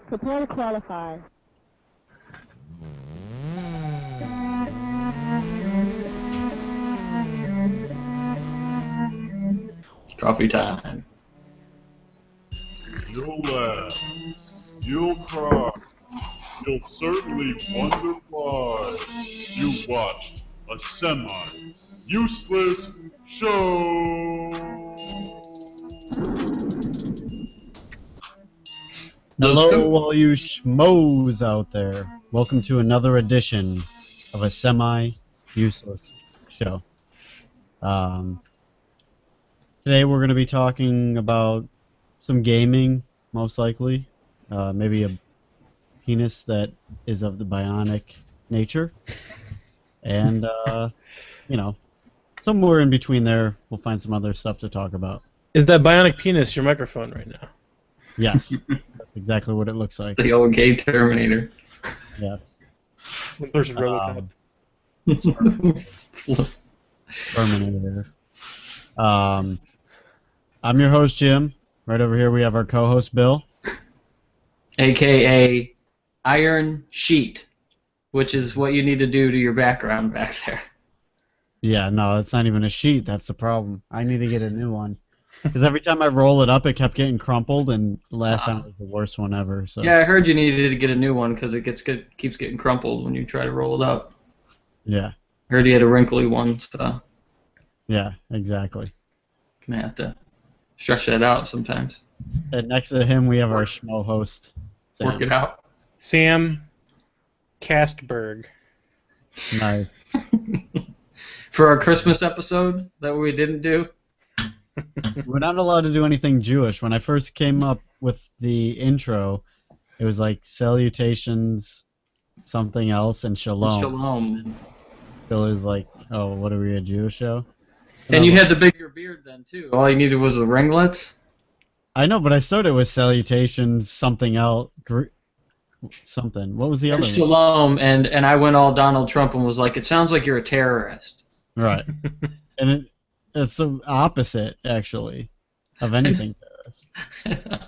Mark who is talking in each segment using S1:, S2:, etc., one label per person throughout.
S1: Prepare to qualify.
S2: Coffee time.
S3: You'll laugh. You'll cry. You'll certainly wonder why you watched a semi-useless show.
S4: Hello, all you schmoes out there. Welcome to another edition of a semi-useless show. Today we're going to be talking about some gaming, most likely. Maybe a penis that is of the bionic nature. And, you know, somewhere in between there, we'll find some other stuff to talk about.
S5: Is that bionic penis your microphone right now?
S4: Yes, that's exactly what it looks like.
S2: The old gay Terminator.
S4: Yes.
S5: Versus RoboCop.
S4: Terminator. I'm your host, Jim. Right over here we have our co-host, Bill.
S2: AKA Iron Sheet, which is what you need to do to your background back there.
S4: Yeah, no, it's not even a sheet. That's the problem. I need to get a new one. Because every time I roll it up, it kept getting crumpled, and the last time was the worst one ever. So.
S2: Yeah, I heard you needed to get a new one because it keeps getting crumpled when you try to roll it up.
S4: Yeah.
S2: Heard you had a wrinkly one, so.
S4: Yeah, exactly.
S2: Gonna have to stretch that out sometimes.
S4: And next to him, we have our schmo host, Sam.
S2: Work it out.
S5: Sam Castberg.
S4: Nice.
S2: For our Christmas episode that we didn't do.
S4: We're not allowed to do anything Jewish. When I first came up with the intro, it was like salutations, something else, and shalom.
S2: Shalom.
S4: Bill is like, oh, what are we, a Jewish show?
S2: And you had the bigger beard then, too. All you needed was the ringlets.
S4: I know, but I started with salutations, something else, something. What was the other one?
S2: Shalom, and I went all Donald Trump and was like, it sounds like you're a terrorist.
S4: Right. And it's the opposite, actually, of anything terrorist.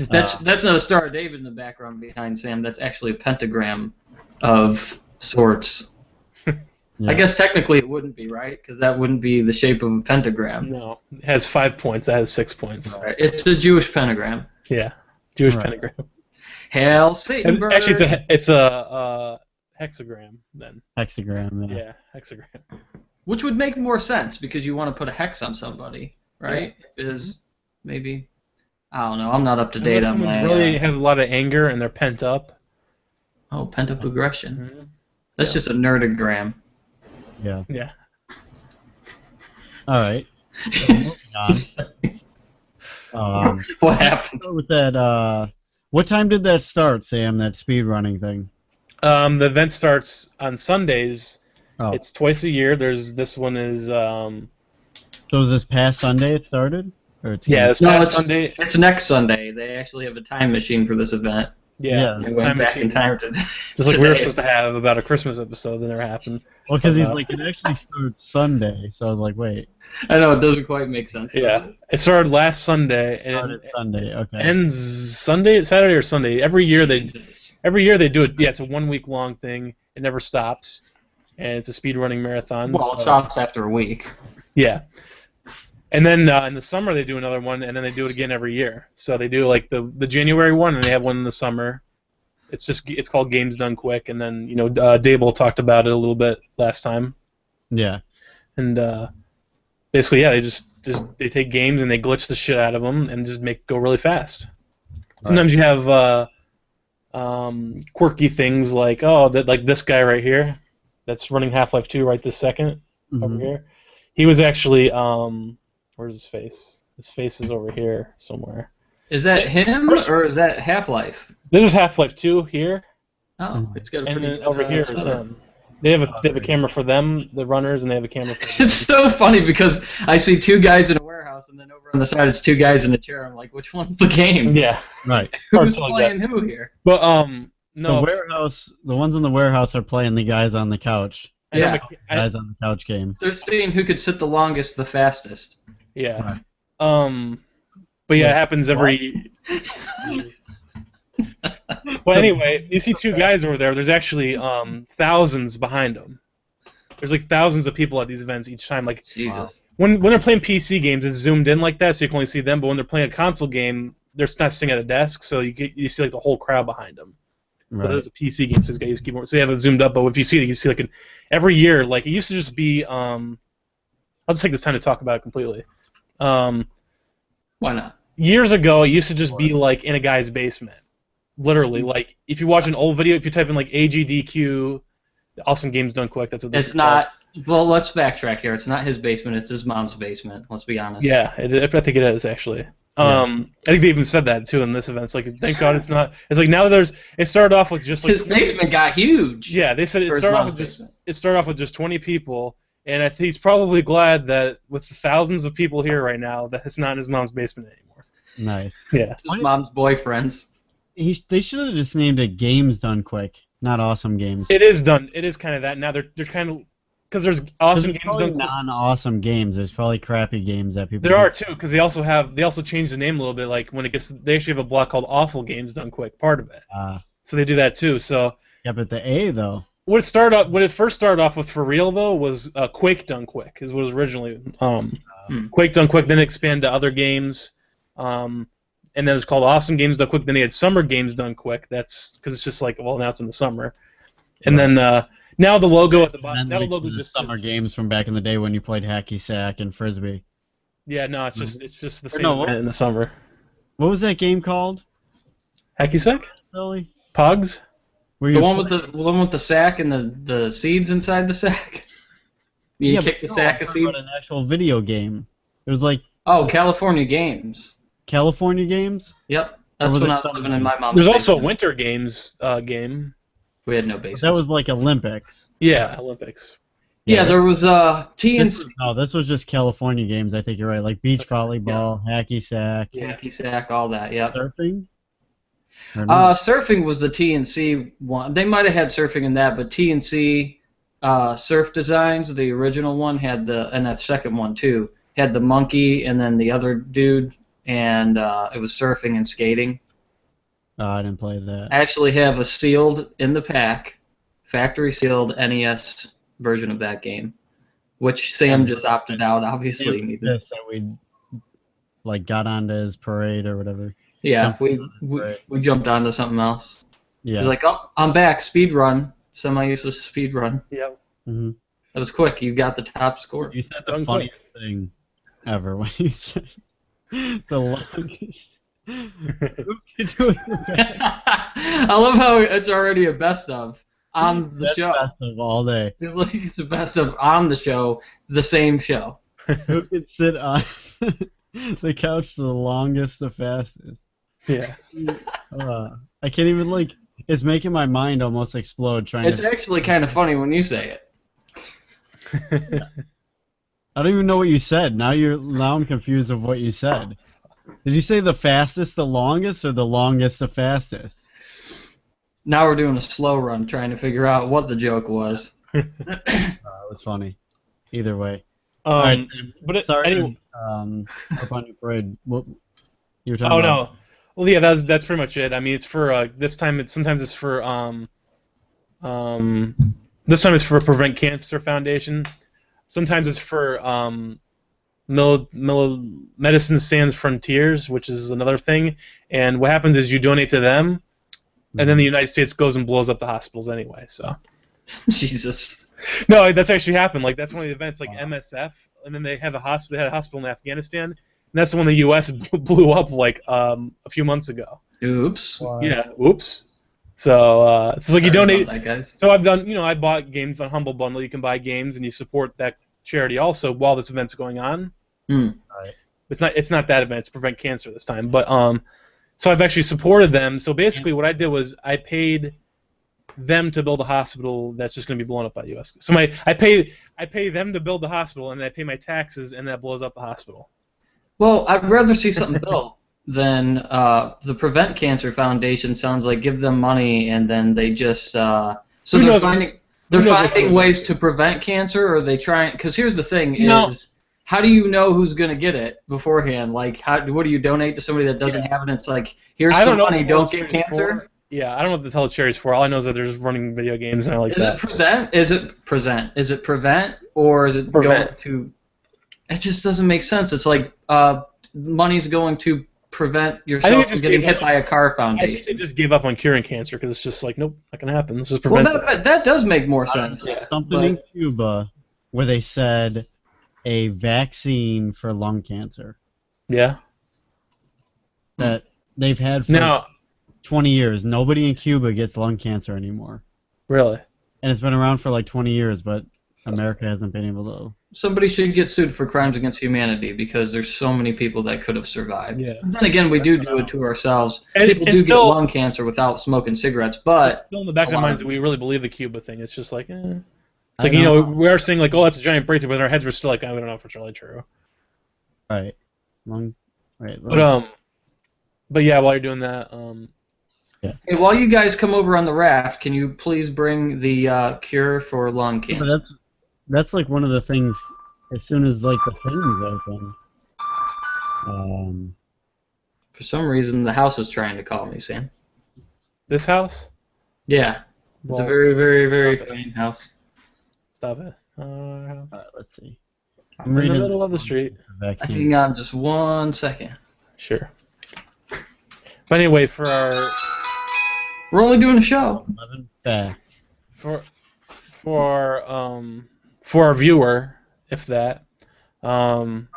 S2: That's not a Star of David in the background behind Sam. That's actually a pentagram of sorts.
S4: Yeah.
S2: I guess technically it wouldn't be, right? Because that wouldn't be the shape of a pentagram.
S5: No, it has 5 points. That has 6 points.
S2: Right. It's a Jewish pentagram.
S5: Yeah, Jewish
S4: Right.
S5: pentagram.
S2: Hail Satan,
S5: And
S2: bird.
S5: actually, it's a hexagram then.
S4: Hexagram, yeah.
S5: Yeah, hexagram.
S2: Which would make more sense because you want to put a hex on somebody, right? Is maybe, I don't know. I'm not up to date
S5: Unless
S2: on
S5: someone's
S2: my.
S5: really has a lot of anger and they're pent up.
S2: Oh, pent-up aggression.
S5: Mm-hmm.
S2: That's just a nerdogram.
S4: Yeah.
S5: Yeah.
S4: All right. So moving on.
S2: What happened?
S4: Start with that. What time did that start, Sam? That speed running thing.
S5: The event starts on Sundays.
S4: Oh.
S5: It's twice a year. This one is
S4: So this past Sunday it started, or it's
S5: yeah, this
S2: No,
S5: past
S2: it's
S5: Sunday.
S2: It's next Sunday. They actually have a time machine for this event.
S5: Yeah,
S4: Yeah.
S2: They went back in time to
S5: Just like we were supposed to have about a Christmas episode that never happened.
S4: Well, because he's like, it actually starts Sunday, so I was like, wait.
S2: I know it doesn't quite make sense. does
S5: Yeah,
S2: it?
S5: it started last Sunday and
S4: Started Sunday, okay.
S5: ends Saturday or Sunday. Every year they
S2: Jesus.
S5: do it. Yeah, it's a 1 week long thing. It never stops, and it's a speed running marathon.
S2: Well, it
S5: so-
S2: stops after a week.
S5: Yeah. And then in the summer they do another one, and then they do it again every year. So they do like the January one, and they have one in the summer. It's called Games Done Quick, and then Dable talked about it a little bit last time.
S4: Yeah.
S5: And basically, yeah, they take games and they glitch the shit out of them and just go really fast. Sometimes you have quirky things like like this guy right here, that's running Half-Life 2 right this second over here. He was actually where's his face? His face is over here somewhere.
S2: Is that him or is that Half-Life?
S5: This is Half-Life 2 here,
S2: Oh, it's got a
S5: and
S2: pretty
S5: then over here is
S2: setup.
S5: him. They have a camera for them, the runners, and they have a camera for
S2: It's so funny because I see two guys in a warehouse, and then over on the side it's two guys in a chair. I'm like, which one's the game?
S5: Yeah.
S4: Right.
S2: Who's
S5: Hard to
S2: playing who here?
S5: But
S4: The
S5: no.
S4: warehouse, the ones in the warehouse are playing the guys on the couch.
S5: I know
S2: Yeah.
S4: Guys on the couch game.
S2: They're seeing who could sit the longest, the fastest.
S5: Yeah.
S4: Right.
S5: But yeah, it happens every. Well, anyway, you see two guys over there. There's actually thousands behind them. There's like thousands of people at these events each time. Like
S2: Jesus.
S5: when they're playing PC games, it's zoomed in like that, so you can only see them. But when they're playing a console game, they're not sitting at a desk, so you see like the whole crowd behind them. But this is a PC game, so it's got to use keyboard. So you have it zoomed up. But if you see it, you see like every year, like it used to just be. I'll just take this time to talk about it completely.
S2: Why not?
S5: Years ago, it used to just be like in a guy's basement. Literally, like if you watch an old video, if you type in like AGDQ, Awesome Games Done Quick, that's what this
S2: It's
S5: is
S2: not. Well, let's backtrack here. It's not his basement. It's his mom's basement. Let's be honest.
S5: Yeah, I think it is actually. I think they even said that too in this event. It's like, thank God it's not. It's like now there's. It started off with just like
S2: His basement got huge.
S5: Yeah, they said
S2: for his mom's basement.
S5: It started off with just 20 people, and I think he's probably glad that with the thousands of people here right now, that it's not in his mom's basement anymore.
S4: Nice.
S5: Yeah.
S2: It's his mom's boyfriends.
S4: They should have just named it Games Done Quick, not Awesome Games.
S5: It is done. It is kind of that. Now they're kind of because there's awesome games done quick.
S4: Non-awesome games. There's probably crappy games that people.
S5: There are too, because they also changed the name a little bit. Like when it gets, they actually have a block called Awful Games Done Quick, part of it. So they do that too. So
S4: yeah, but the A though.
S5: What it first started off with for real though was Quake Done Quick is what it was originally. Quake Done Quick, then it expanded to other games. And then it's called Awesome Games Done Quick. Then they had Summer Games Done Quick. That's because it's just like, well, now it's in the summer. And then now the logo at the bottom. Now the logo just
S4: summer games from back in the day when you played hacky sack and frisbee.
S5: Yeah, no, it's just the same event in the summer.
S4: What was that game called?
S5: Hacky sack?
S4: Really?
S5: Pogs?
S2: The one with the sack and the seeds inside the sack. You kick the sack of seeds.
S4: An actual video game. It was like
S2: California Games.
S4: California Games?
S2: Yep. That's when I was living in my mom's
S5: There's
S2: basement.
S5: also a Winter Games game.
S2: We had no basement.
S4: That was like Olympics.
S5: Yeah, Olympics.
S2: Yeah, there was TNC.
S4: This was just California Games. I think you're right. Like beach volleyball, hacky sack.
S2: Hacky sack, all that, yep.
S4: Surfing?
S2: Surfing was the TNC one. They might have had surfing in that, but TNC Surf Designs, the original one, had and that second one too, had the monkey and then the other dude. And it was surfing and skating.
S4: Oh, I didn't play that.
S2: I actually have a sealed in the pack, factory sealed NES version of that game, which Sam just opted out. Obviously, neither.
S4: That we got onto his parade or whatever.
S2: Yeah, we jumped onto something else.
S4: Yeah.
S2: He's like, oh, I'm back. Speed run, semi-useless speed run.
S5: Yep.
S4: Mm-hmm.
S2: That was quick. You got the top score.
S4: You said the funniest thing ever when you said. The longest.
S2: I love how it's already a best of on the show.
S4: Best of all day.
S2: It's a best of on the show, the same show.
S4: Who could sit on the couch the longest, the fastest?
S5: Yeah.
S4: I can't even it's making my mind almost explode trying
S2: It's actually kind of funny when you say it.
S4: I don't even know what you said. Now I'm confused of what you said. Did you say the fastest, the longest, or the longest, the fastest?
S2: Now we're doing a slow run trying to figure out what the joke was.
S4: It was funny. Either way.
S5: But
S4: sorry.
S5: Anyway.
S4: Up on your parade. What you were talking about?
S5: No. Well, yeah, that's pretty much it. I mean, it's for this time. Sometimes it's for this time it's for Prevent Cancer Foundation. Sometimes it's for Medicine Sans Frontiers, which is another thing. And what happens is you donate to them, and then the United States goes and blows up the hospitals anyway. So,
S2: Jesus.
S5: No, that's actually happened. Like that's one of the events, like MSF, and then they have a hospital. They had a hospital in Afghanistan, and that's the one the U.S. blew up like a few months ago.
S2: Oops.
S4: Wow.
S5: Yeah. Oops. So it's like you donate.
S2: That, guys.
S5: So I've done. I bought games on Humble Bundle. You can buy games and you support that charity also while this event's going on.
S4: Right.
S5: It's not that event. It's Prevent Cancer this time. But so I've actually supported them. So basically, what I did was I paid them to build a hospital that's just going to be blown up by the U.S. So I pay them to build the hospital, and I pay my taxes, and that blows up the hospital.
S2: Well, I'd rather see something built than the Prevent Cancer Foundation. Sounds like give them money and then they just so they're finding ways to prevent cancer, or are they trying? Because here's the thing: is how do you know who's going to get it beforehand? Like, what do you donate to somebody that doesn't have it? And it's like, here's some money, don't get cancer.
S5: Yeah, I don't know what the hell the cherry's for. All I know is that there's running video games, and I like that.
S2: Is it prevent, or is it
S5: Prevent.
S2: going to? It just doesn't make sense. It's like money's going to prevent yourself from getting hit by a car foundation.
S5: I think they just gave up on curing cancer because it's just like, nope, not gonna happen. Let's just prevent it.
S2: That does make more sense.
S4: Something in Cuba where they said a vaccine for lung cancer.
S5: Yeah.
S4: That they've had for 20 years. Nobody in Cuba gets lung cancer anymore.
S5: Really?
S4: And it's been around for like 20 years, but America hasn't been able to.
S2: Somebody should get sued for crimes against humanity because there's so many people that could have survived.
S5: Yeah.
S2: Then again, we do it to ourselves. People do get lung cancer without smoking cigarettes, but
S5: it's still in the back of our minds that we really believe the Cuba thing. It's just like, It's like, we are saying like, oh, that's a giant breakthrough, but in our heads we're still like, I don't know if it's really true.
S4: Right.
S5: But yeah, while you're doing that,
S2: Hey, while you guys come over on the raft, can you please bring the cure for lung cancer?
S4: But that's like one of the things. As soon as like the things open.
S2: For some reason, the house is trying to call me, Sam.
S5: This house?
S2: Yeah, it's a very, very, very clean house.
S5: Stop it.
S4: Let's see.
S5: I'm in the middle of the street.
S2: Hang on just 1 second.
S5: Sure. But anyway,
S2: we're only doing a show.
S4: 11 facts.
S5: For our viewer, if that, oh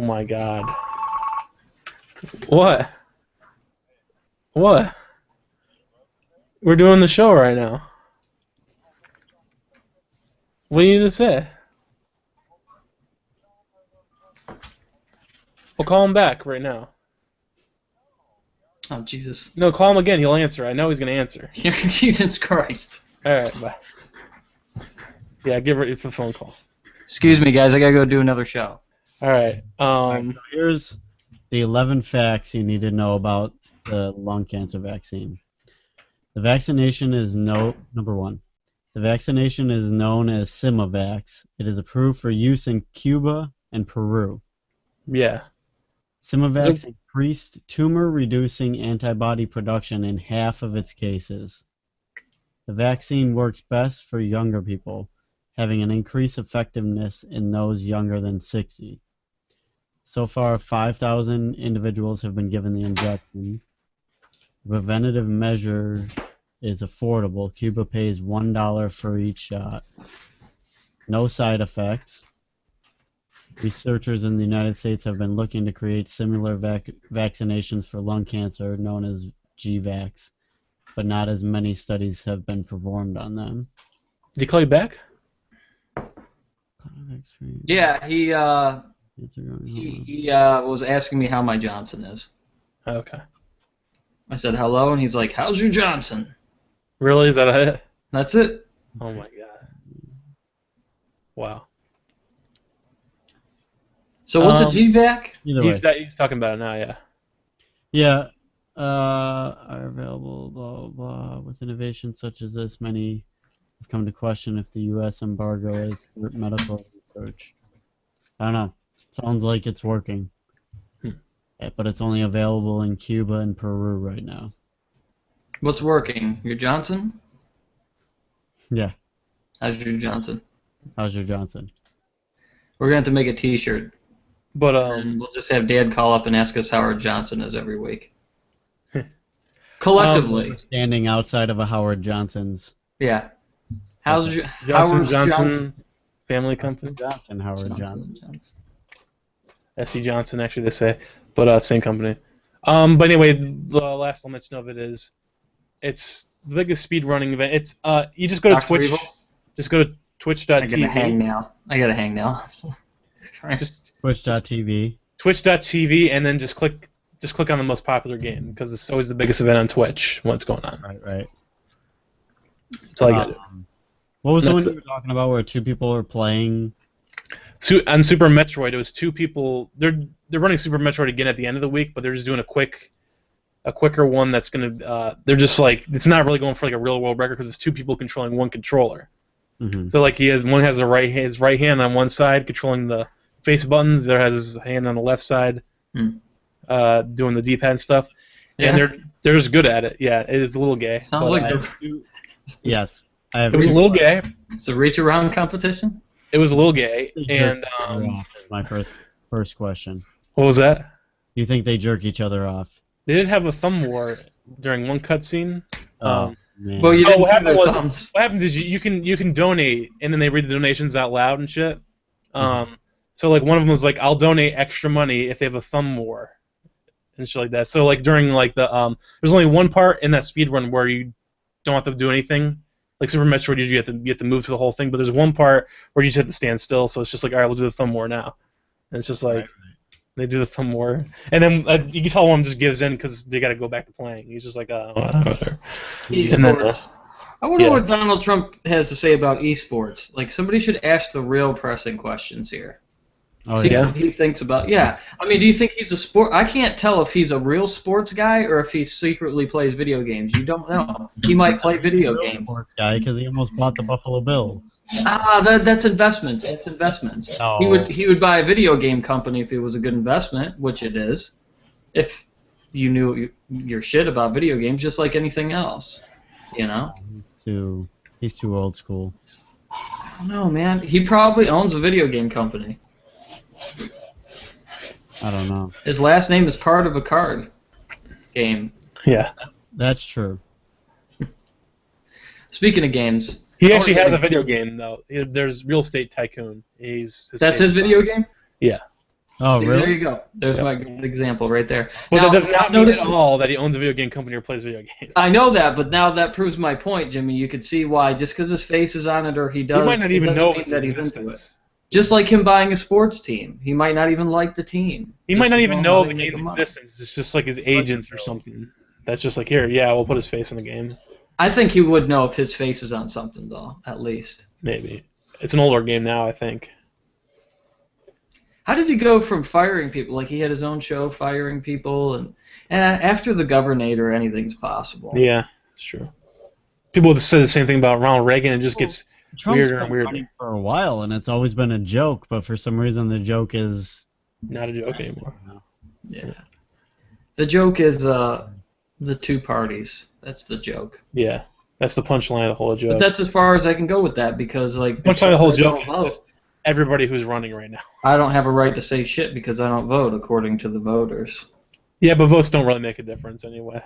S5: my God. What? We're doing the show right now. What do you need to say? We'll call him back right now.
S2: Oh, Jesus.
S5: No, call him again. He'll answer. I know he's going to answer.
S2: Jesus Christ.
S5: All right, bye. Yeah, get ready for the phone call.
S2: Excuse me, guys. I got to go do another show.
S5: All right.
S4: So here's the 11 facts you need to know about the lung cancer vaccine. The vaccination is number one. The vaccination is known as Simovax. It is approved for use in Cuba and Peru.
S5: Yeah.
S4: Simovax increased tumor-reducing antibody production in half of its cases. The vaccine works best for younger people, having an increased effectiveness in those younger than 60. So far, 5,000 individuals have been given the injection. The preventative measure is affordable. Cuba pays $1 for each shot. No side effects. Researchers in the United States have been looking to create similar vaccinations for lung cancer, known as GVAX, but not as many studies have been performed on them.
S5: Did he call you back?
S2: Yeah, he was asking me how my Johnson is.
S5: Okay.
S2: I said hello, and he's like, "How's your Johnson?"
S5: Really? Is that it?
S2: That's it.
S5: Oh my God. Wow.
S2: So what's a GVAC?
S5: He's talking about it now, yeah.
S4: Yeah. Are available, blah, blah, blah. With innovations such as this, many have come to question if the U.S. embargo is for medical research. I don't know. Sounds like it's working. Yeah, but it's only available in Cuba and Peru right now.
S2: What's working? Your Johnson?
S4: Yeah.
S2: How's your Johnson?
S4: How's your Johnson?
S2: We're going to have to make a T-shirt.
S5: But
S2: and we'll just have Dad call up and ask us how our Johnson is every week. Collectively.
S4: Standing outside of a Howard Johnson's.
S2: Yeah. How's your
S5: Johnson family company?
S4: Howard Johnson.
S5: S.C. Johnson, actually, they say, but same company. But anyway, the last I'll mention of it is, it's the biggest speed running event. It's you just go to Twitch.
S2: Evil?
S5: Just go to twitch.tv.
S2: I gotta hang now.
S5: Just
S4: Twitch.tv.
S5: Twitch.tv, and then just click on the most popular game, because it's always the biggest event on Twitch when it's going on.
S4: Right.
S5: So I get it.
S4: What was the one you were talking about where two people are playing?
S5: On Super Metroid, it was two people. They're running Super Metroid again at the end of the week, but they're just doing a quicker one that's gonna. They're just like, it's not really going for like a real world record because it's two people controlling one controller.
S4: Mm-hmm.
S5: So like his right hand on one side controlling the face buttons. The other has his hand on the left side, doing the D-pad stuff. And
S2: Yeah.
S5: they're just good at it. Yeah, it is a little gay.
S2: Sounds
S5: but,
S2: like
S4: Yes, I have.
S5: it was a little gay.
S2: it's a reach around competition.
S5: It was a little gay.
S4: They
S5: And
S4: jerk each other off is my first question.
S5: what was that?
S4: Do you think they jerk each other off?
S5: They did have a thumb war during one cutscene.
S4: Man.
S2: Well, you didn't
S5: what
S2: see
S5: happened
S2: their
S5: was
S2: thumbs.
S5: what happens is you can donate and then they read the donations out loud and shit. So like one of them was like, I'll donate extra money if they have a thumb war and shit like that. So like during like the there's only one part in that speedrun where you don't have to do anything. Like Super Metroid, usually you have to move through the whole thing, but there's one part where you just have to stand still. So it's just like, all right, we'll do the thumb war now. And it's just like they do the thumb war, and then you can tell one just gives in because they got to go back to playing. He's just like, whatever.
S2: Esports. I wonder what Donald Trump has to say about esports. Like, somebody should ask the real pressing questions here.
S4: Oh,
S2: See
S4: yeah.
S2: what he thinks about. Yeah, I mean, do you think he's a sport? I can't tell if he's a real sports guy or if he secretly plays video games. You don't know. He might play video games.
S4: Sports guy, because he almost bought the Buffalo Bills.
S2: That's investments. That's investments.
S4: Oh.
S2: He would buy a video game company if it was a good investment, which it is. If you knew your shit about video games, just like anything else, you know.
S4: He's too old school.
S2: I don't know, man. He probably owns a video game company.
S4: I don't know.
S2: His last name is part of a card game.
S5: Yeah.
S4: That's true.
S2: Speaking of games,
S5: He actually has a video game though. There's Real Estate Tycoon.
S2: That's his video game?
S5: Yeah.
S4: Oh,
S2: See,
S4: really?
S2: there you go. There's my good example right there.
S5: But
S2: Now,
S5: that does not mean
S2: notice
S5: at all that he owns a video game company or plays video games.
S2: I know that, but now that proves my point, Jimmy. You could see why. Just because his face is on it or he does,
S5: He might not
S2: it
S5: even
S2: doesn't
S5: know
S2: mean
S5: its
S2: that he's into it.
S5: existence.
S2: Just like him buying a sports team. He might not even like the team.
S5: He might
S2: Just
S5: not
S2: as
S5: even
S2: long
S5: know
S2: as
S5: the
S2: they make
S5: game's
S2: him money.
S5: existence. It's just like his agents or something. That's just like, here, yeah, we'll put his face in the game.
S2: I think he would know if his face is on something, though, at least.
S5: Maybe. It's an older game now, I think.
S2: How did he go from firing people? Like, he had his own show firing people, and after the Governator, anything's possible.
S5: Yeah, it's true. People have said the same thing about Ronald Reagan. It just gets
S4: Trump's
S5: weirder
S4: been
S5: and weirder.
S4: running for a while, and it's always been a joke, but for some reason the joke is...
S5: Not a joke anymore.
S2: Yeah. The joke is the two parties. That's the joke.
S5: Yeah, that's the punchline of the whole joke.
S2: But that's as far as I can go with that, because, like...
S5: Punchline of the whole
S2: I
S5: joke
S2: don't
S5: is
S2: vote.
S5: everybody who's running right now.
S2: I don't have a right to say shit because I don't vote according to the voters.
S5: Yeah, but votes don't really make a difference anyway.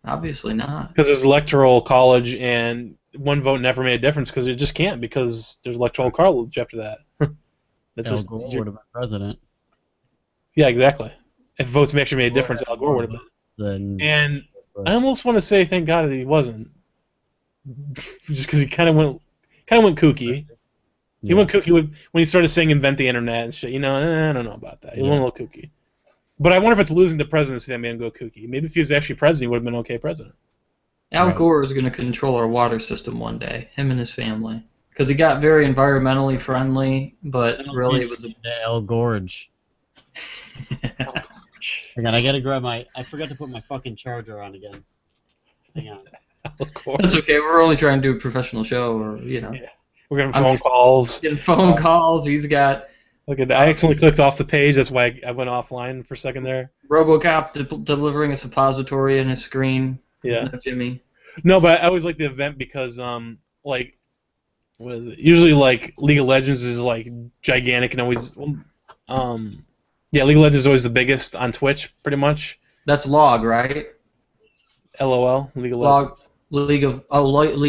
S2: Obviously not.
S5: Because there's electoral college, and one vote never made a difference because it just can't, because there's electoral college after that. That's
S4: Al
S5: just,
S4: Gore would have been president.
S5: yeah, exactly. If votes actually made a difference, Al Gore would have been. And I almost want to say thank God that he wasn't, just because he kind of went kooky. He went kooky when he started saying invent the internet and shit. You know, I don't know about that. He went a little kooky. But I wonder if it's losing the presidency that made him go kooky. Maybe if he was actually president, he would have been okay president.
S2: Al Gore is going to control our water system one day, him and his family. Because he got very environmentally friendly, but really it was
S4: the El Gorge. Hang on, I gotta grab I forgot to put my fucking charger on again. Hang on.
S2: That's okay, we're only trying to do a professional show, or, you know.
S5: Yeah. We're getting phone calls.
S2: Getting phone calls, he's got...
S5: Look at that. I accidentally clicked off the page, that's why I went offline for a second there.
S2: RoboCop delivering a suppository in his screen.
S5: Yeah.
S2: Jimmy.
S5: No, but I always like the event because, like, what is it? Usually, like, League of Legends is, like, gigantic and always, yeah, League of Legends is always the biggest on Twitch, pretty much.
S2: That's LOG, right?
S5: LOL, League of Legends.
S2: League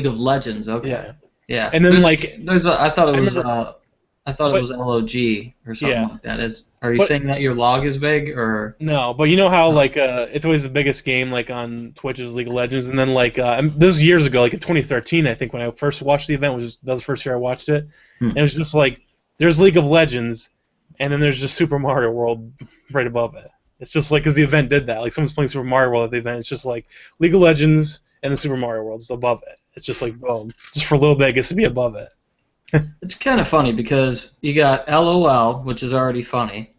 S2: of Legends, okay.
S5: Yeah.
S2: Yeah.
S5: And then,
S2: I thought it was LOG or something like that. Are you saying that your log is big, or? No,
S5: but you know how like it's always the biggest game like on Twitch is League of Legends, and then like this was years ago, like in 2013, I think when I first watched the event, that was the first year I watched it, and it was just like there's League of Legends, and then there's just Super Mario World right above it. It's just like because the event did that, like someone's playing Super Mario World at the event, it's just like League of Legends and the Super Mario World is above it. It's just like boom, just for a little bit it gets to be above it.
S2: It's kind of funny because you got LOL, which is already funny,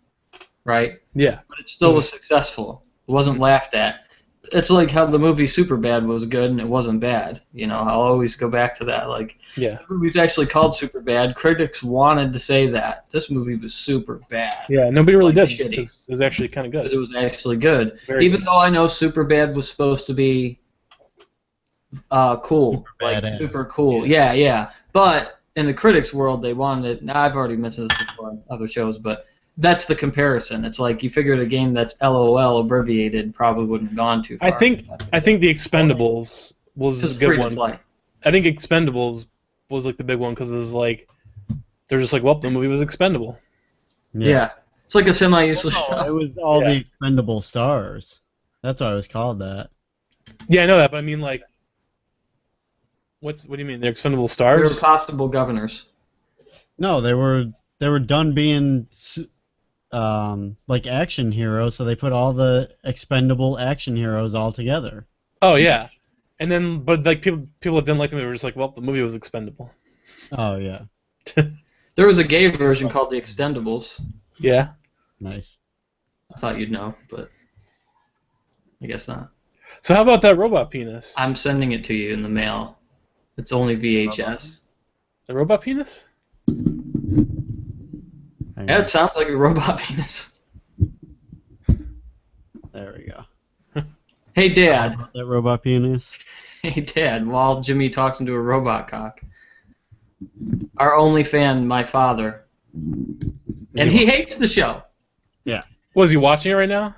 S2: right?
S5: Yeah.
S2: But it still was successful. It wasn't laughed at. It's like how the movie Superbad was good and it wasn't bad. You know, I'll always go back to that. Like,
S5: Yeah.
S2: the movie's actually called Superbad. Critics wanted to say that. This movie was super bad.
S5: Yeah, nobody really
S2: Like,
S5: did.
S2: shitty.
S5: It was actually kind of good.
S2: Because it was actually good.
S5: Very
S2: Even
S5: good.
S2: though I know Superbad was supposed to be cool.
S4: Super
S2: Like,
S4: badass.
S2: super cool. Yeah. But in the critics' world, they wanted. Now, I've already mentioned this before on other shows, but that's the comparison. It's like you figured a game that's LOL abbreviated probably wouldn't have gone too far.
S5: I think the Expendables was
S2: Because
S5: a
S2: it's
S5: good
S2: free to
S5: one.
S2: play.
S5: I think Expendables was like the big one because it was like they're just like, well, the movie was expendable.
S2: Yeah. It's like a semi-useless
S4: No, it
S2: show.
S4: was all
S5: Yeah.
S4: the expendable stars. That's why it was called that.
S5: Yeah, I know that, but I mean like, what do you mean? They're expendable
S2: They were
S5: stars?
S2: possible governors.
S4: No, they were done being like action heroes, so they put all the expendable action heroes all together.
S5: Oh yeah, and then but like people that didn't like them, they were just like, well, the movie was expendable.
S4: Oh yeah,
S2: There was a gay version called The Extendables.
S5: Yeah.
S4: nice.
S2: I thought you'd know, but I guess not.
S5: So how about that robot penis?
S2: I'm sending it to you in the mail. It's only VHS.
S5: The robot penis?
S4: Hang
S2: Yeah,
S4: on.
S2: it sounds like a robot penis.
S4: There we go.
S2: Hey, Dad.
S4: That robot penis.
S2: Hey, Dad. While Jimmy talks into a robot cock. Our only fan, my father. And he hates the show.
S5: Was he watching it right now?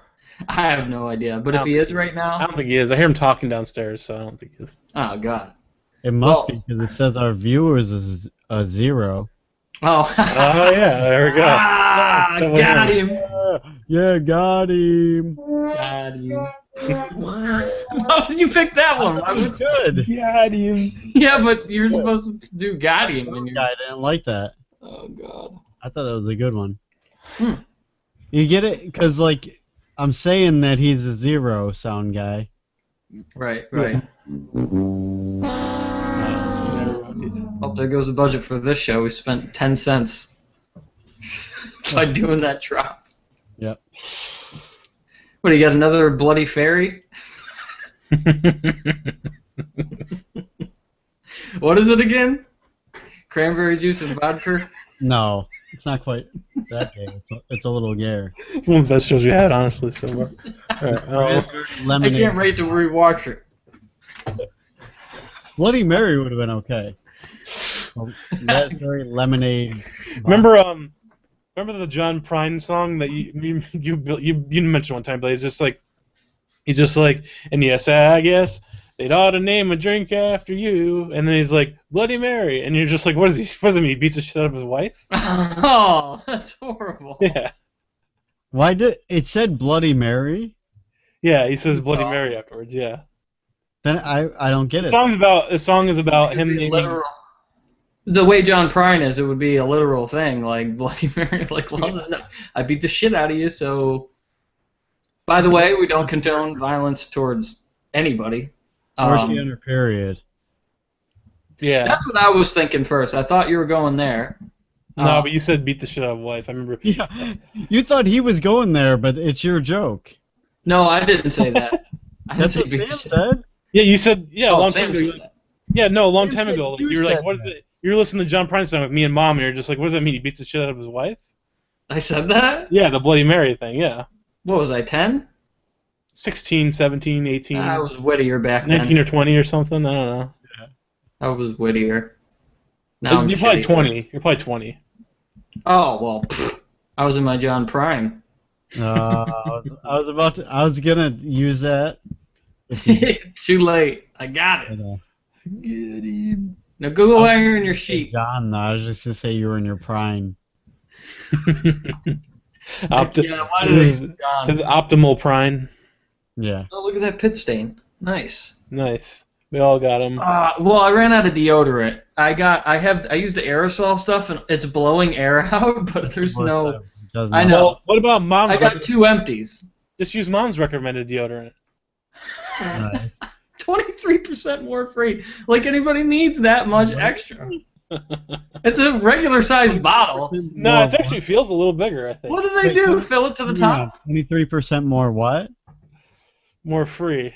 S2: I have no idea. But if he is right
S5: I
S2: now,
S5: don't think he is. I hear him talking downstairs, so I don't think he is.
S2: oh, God.
S4: It must
S2: Well-
S4: be because it says our viewers is a 0.
S2: Oh,
S5: Oh yeah, there we go.
S2: ah,
S5: Someone
S2: got
S5: else.
S2: him.
S4: Yeah, got him.
S2: Got him. Why did you pick that one? Why would-
S4: Good.
S5: Got him.
S2: Yeah, but you're supposed to do got him. And you're...
S4: I didn't like that.
S2: Oh, God.
S4: I thought that was a good one.
S2: Hmm.
S4: You get it? Because, like, I'm saying that he's a 0 sound guy.
S2: Right. Oh, there goes the budget for this show. We spent 10 cents by doing that drop.
S4: Yep.
S2: What, you got another Bloody Fairy? What is it again? Cranberry juice and vodka?
S4: No, it's not quite that gay. It's a little gayer.
S5: It's one of the best shows we had, honestly, so far. Alright,
S2: I
S4: Lemonade.
S2: can't wait to rewatch it.
S4: Bloody Mary would have been okay. Raspberry lemonade.
S5: remember the John Prine song that you mentioned one time, but he's just like, and yes, I guess they'd ought to name a drink after you, and then he's like, Bloody Mary, and you're just like, what does it mean? He beats the shit out of his wife?
S2: Oh, that's horrible.
S5: Yeah.
S4: Why did it said Bloody Mary?
S5: Yeah, he says Bloody
S2: Oh.
S5: Mary afterwards, yeah.
S4: Then I don't get
S5: The
S4: it.
S5: song is about
S2: It could
S5: him
S2: be
S5: naming,
S2: literal. The way John Prine is, it would be a literal thing, like Bloody Mary. Like, well, no, I beat the shit out of you, so... By the way, we don't condone violence towards anybody.
S4: Or she on her period.
S5: yeah.
S2: That's what I was thinking first. I thought you were going there.
S5: No, but you said beat the shit out of wife. I remember.
S4: Yeah, you thought he was going there, but it's your joke.
S2: No, I didn't say that. I didn't
S4: That's
S2: say
S4: what
S2: beat the
S4: Sam
S2: shit.
S4: said.
S5: Yeah, you said a
S2: Oh,
S5: long
S2: Sam
S5: time ago.
S2: said that.
S5: Yeah, no, a long
S4: Sam
S5: time
S4: said
S5: ago. Like,
S4: you
S5: you were like,
S4: said
S5: what is
S4: that.
S5: it? You were listening to John Prine song with me and Mom, and you're just like, what does that mean? He beats the shit out of his wife?
S2: I said that?
S5: Yeah, the Bloody Mary thing. Yeah.
S2: What was I, 10?
S5: 16, 17, 18,
S2: I was wittier back
S5: 19
S2: then.
S5: or 20 or something. I don't know.
S2: I was wittier. Now I'm
S5: You're probably
S2: shitty.
S5: 20. You're probably 20.
S2: Oh, well, I was in my John Prime.
S4: I was gonna use that. If you-
S2: It's too late. I got it.
S4: but,
S2: Get him. Now go over here in your sheet.
S4: John, I was just to say you were in your prime.
S2: Yeah, why did
S5: His
S2: they John?
S5: optimal prime.
S4: Yeah.
S2: Oh, look at that pit stain. Nice.
S5: Nice. We all got him.
S2: Well, I ran out of deodorant. I use the aerosol stuff and it's blowing air out, but there's no.
S4: Does
S2: I
S4: not-
S2: know.
S5: Well, what about Mom's?
S2: I got 2 empties.
S5: Just use Mom's recommended deodorant.
S4: Nice.
S2: 23% more free. Like anybody needs that much extra. It's a regular sized bottle.
S5: No, it actually feels a little bigger, I think.
S2: What do they do? Fill it to the top?
S4: 23% more what?
S5: More free.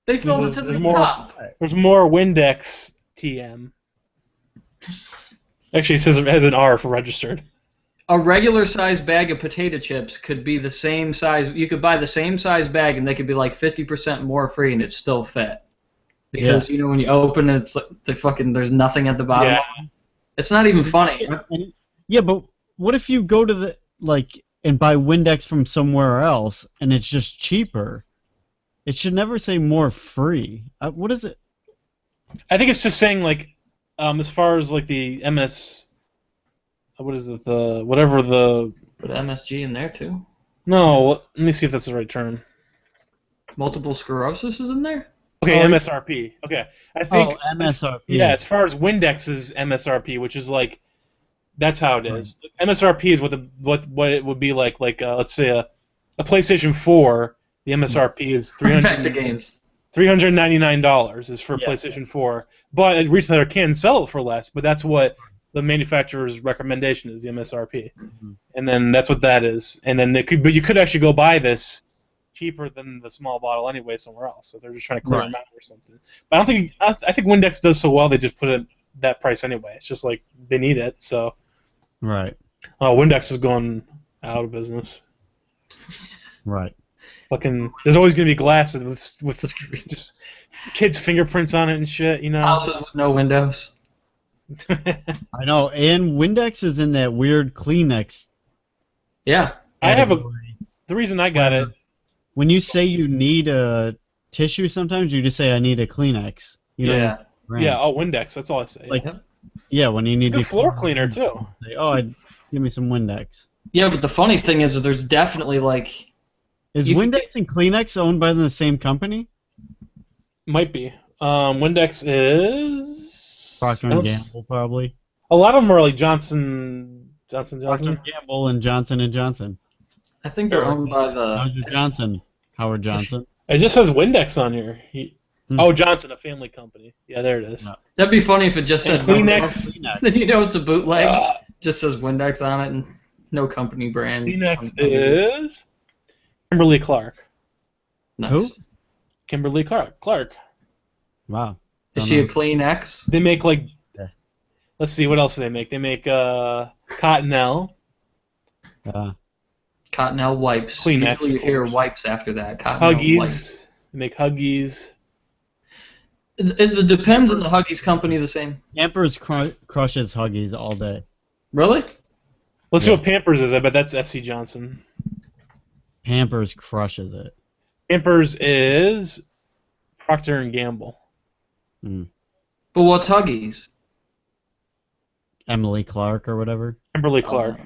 S2: They filled it to the top.
S5: There's more Windex TM. Actually, it says it has an R for registered.
S2: A regular size bag of potato chips could be the same size. You could buy the same size bag, and they could be like 50% more free, and it still fit. Because you know when you open it, it's like there's nothing at the bottom.
S5: Yeah.
S2: It's not even funny.
S4: Yeah, but what if you go to the and buy Windex from somewhere else, and it's just cheaper? It should never say more free. What is it?
S5: I think it's just saying like, as far as like the MS, what is it? Whatever the.
S2: Put MSG in there too.
S5: No, let me see if that's the right term.
S2: Multiple sclerosis is in there.
S5: Okay, MSRP. Okay, I think.
S4: MSRP.
S5: Yeah, as far as Windex's MSRP, which is like, that's how it is. Right. MSRP is what it would be like let's say a PlayStation 4. The MSRP is $399 is for PlayStation 4, but a retailer can sell it for less. But that's what the manufacturer's recommendation is, the MSRP, and then that's what that is. And then but you could actually go buy this cheaper than the small bottle anyway somewhere else. So they're just trying to clear them out or something. But I think Windex does so well they just put it that price anyway. It's just like they need it. So
S4: right.
S5: Oh, Windex is going out of business.
S4: Right.
S5: Fucking, there's always gonna be glasses with just kids' fingerprints on it and shit, you know.
S2: Houses with no windows.
S4: I know, and Windex is in that weird Kleenex.
S2: Yeah.
S5: The reason I got it.
S4: When you say you need a tissue, sometimes you just say I need a Kleenex.
S5: Yeah. Windex. That's all I say.
S4: When you need
S5: it's a good floor cleaner too.
S4: Say, give me some Windex.
S2: Yeah, but the funny thing is that there's definitely
S4: Is Windex and Kleenex owned by the same company?
S5: Might be. Windex is
S4: Procter & Gamble, probably.
S5: A lot of them are like Johnson.
S4: Procter & Gamble and Johnson & Johnson.
S2: I think they're owned by the...
S4: Howard Johnson.
S5: It just says Windex on here. Oh, Johnson, a family company. Yeah, there it is.
S2: No. That'd be funny if it just said
S5: Kleenex.
S2: Then you know it's a bootleg. Just says Windex on it and no company brand.
S5: Kleenex is... Kimberly Clark.
S2: Nice.
S4: Who?
S5: Kimberly Clark.
S4: Wow.
S2: Is she a Kleenex?
S5: They make let's see, what else do they make? They make Cottonelle.
S2: Cottonelle wipes.
S5: Kleenex.
S2: Usually you hear wipes after that. Cottonelle
S5: Huggies.
S2: Wipes.
S5: They make Huggies.
S2: Is the Depends on the Huggies company the same?
S4: Pampers crushes Huggies all day.
S2: Really?
S5: Let's see what Pampers is. I bet that's SC Johnson.
S4: Pampers crushes it.
S5: Pampers is Procter & Gamble.
S2: But what's Huggies?
S4: Emily Clark or whatever.
S5: Kimberly Clark.